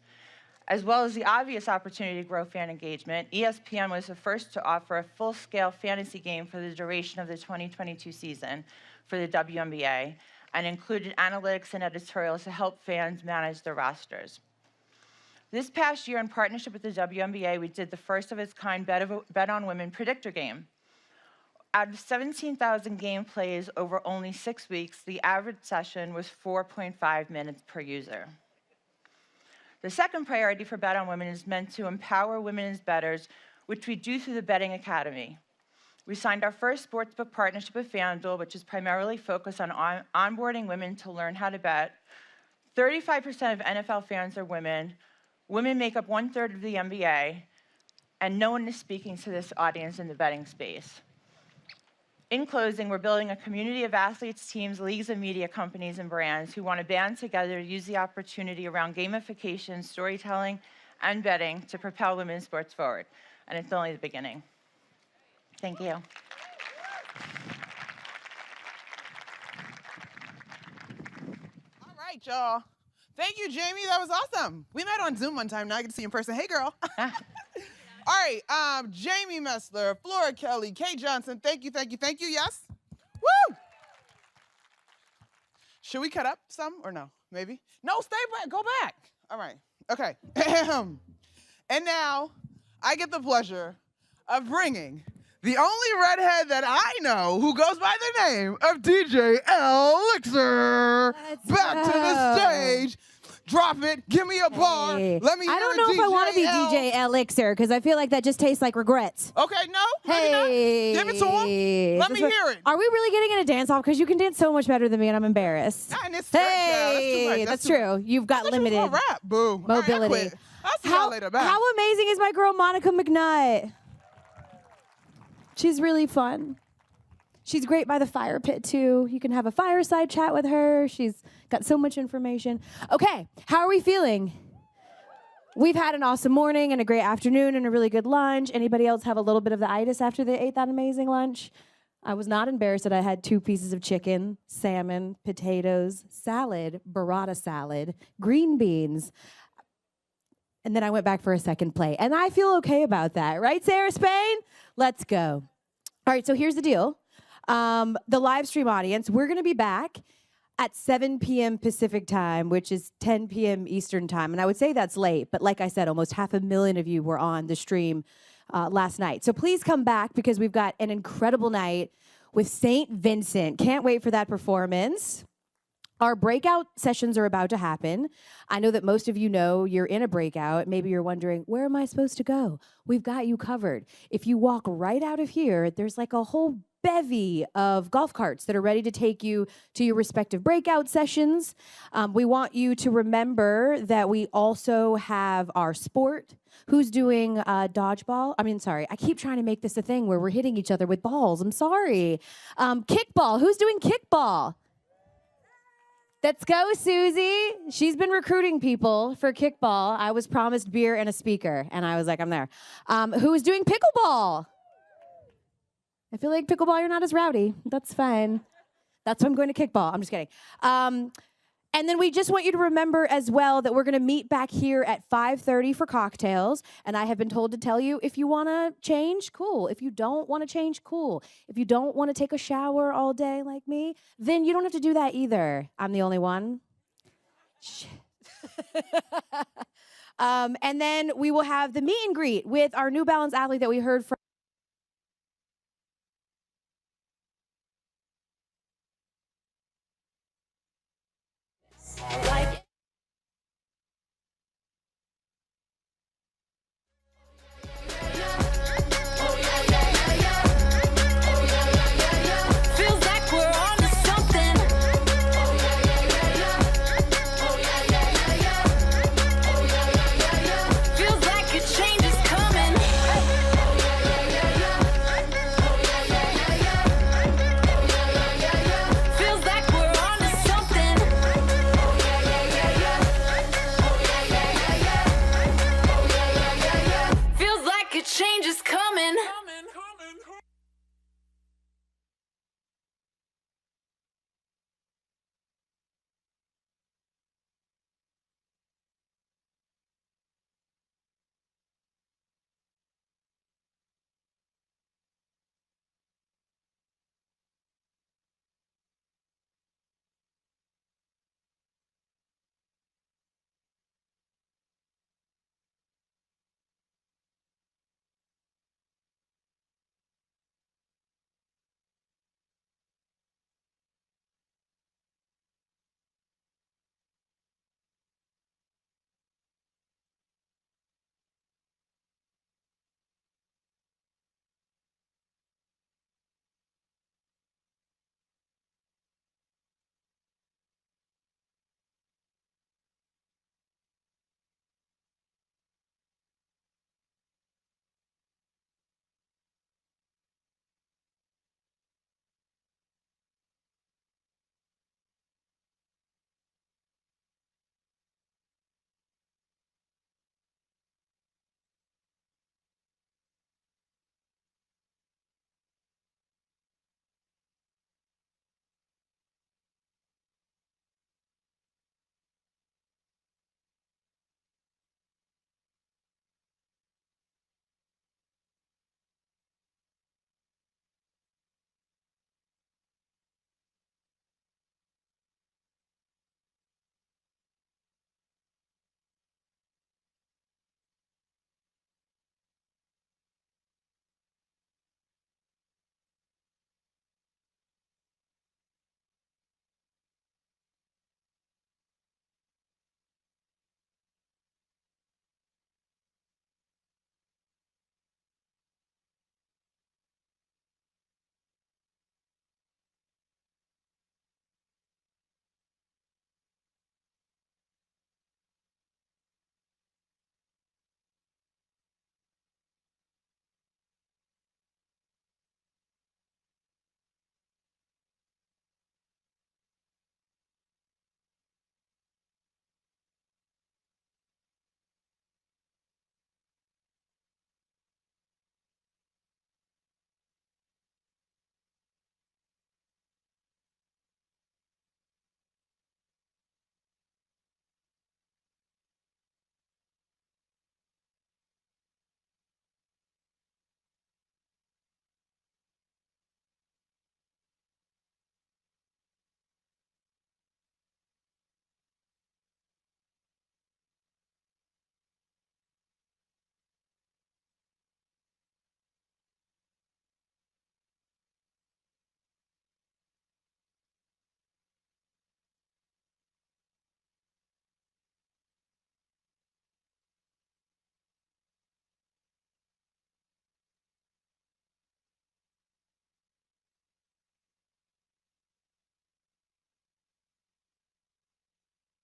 As well as the obvious opportunity to grow fan engagement, ESPN was the first to offer a full-scale fantasy game for the duration of the 2022 season for the WNBA, and included analytics and editorials to help fans manage their rosters. This past year, in partnership with the WNBA, we did the first of its kind Bet on Women predictor game. Out of 17,000 game plays over only 6 weeks, the average session was 4.5 minutes per user. The second priority for Bet on Women is meant to empower women as bettors, which we do through the Betting Academy. We signed our first sportsbook partnership with FanDuel, which is primarily focused on onboarding women to learn how to bet. 35% of NFL fans are women. Women make up 1/3 of the NBA, and no one is speaking to this audience in the betting space. In closing, we're building a community of athletes, teams, leagues, and media companies and brands who want to band together to use the opportunity around gamification, storytelling, and betting to propel women's sports forward. And it's only the beginning. Thank you. All right, y'all. Thank you, Jamie. That was awesome. We met on Zoom one time. Now I get to see you in person. Hey, girl. All right, Jamie Messler, Flora Kelly, Kay Johnson. Thank you. Yes? Woo! Should we cut up some or no? Maybe? No, stay back. Go back. All right. Okay. And now I get the pleasure of bringing the only redhead that I know who goes by the name of DJ Elixir back to the stage. Drop it. Give me a bar. Hey. Let me hear I don't know if I want to be DJ Elixir because I feel like that just tastes like regrets. Okay, no. Hey. Give it to him. Let me hear it. Are we really getting in a dance-off? Because you can dance so much better than me, and I'm embarrassed. And it's hey, that's true. You've got limited rap. Boo. mobility. Right, I'll see y'all later. Bye. How amazing is my girl Monica McNutt? She's really fun. She's great by the fire pit, too. You can have a fireside chat with her. She's got so much information. Okay, how are we feeling? We've had an awesome morning and a great afternoon and a really good lunch. Anybody else have a little bit of the itis after they ate that amazing lunch? I was not embarrassed that I had 2 pieces of chicken, salmon, potatoes, salad, burrata salad, green beans. And then I went back for a second plate. And I feel okay about that. Right, Sarah Spain? Let's go. All right, so here's the deal. The live stream audience, we're going to be back at 7 p.m. Pacific time, which is 10 p.m. Eastern time. And I would say that's late, but like I said, almost 500,000 of you were on the stream last night. So please come back because we've got an incredible night with St. Vincent. Can't wait for that performance. Our breakout sessions are about to happen. I know that most of you know you're in a breakout. Maybe you're wondering, where am I supposed to go? We've got you covered. If you walk right out of here, there's like a whole bevy of golf carts that are ready to take you to your respective breakout sessions. We want you to remember that we also have our sport. Who's doing dodgeball? I keep trying to make this a thing where we're hitting each other with balls. I'm sorry. Kickball. Who's doing kickball? Let's go, Susie. She's been recruiting people for kickball. I was promised beer and a speaker, and I was like, I'm there. Who's doing pickleball? I feel like pickleball, you're not as rowdy. That's fine. That's why I'm going to kickball. I'm just kidding. And then we just want you to remember as well that we're going to meet back here at 5:30 for cocktails. And I have been told to tell you, if you want to change, cool. If you don't want to change, cool. If you don't want to take a shower all day like me, then you don't have to do that either. I'm the only one. And then we will have the meet and greet with our New Balance athlete that we heard from. All right.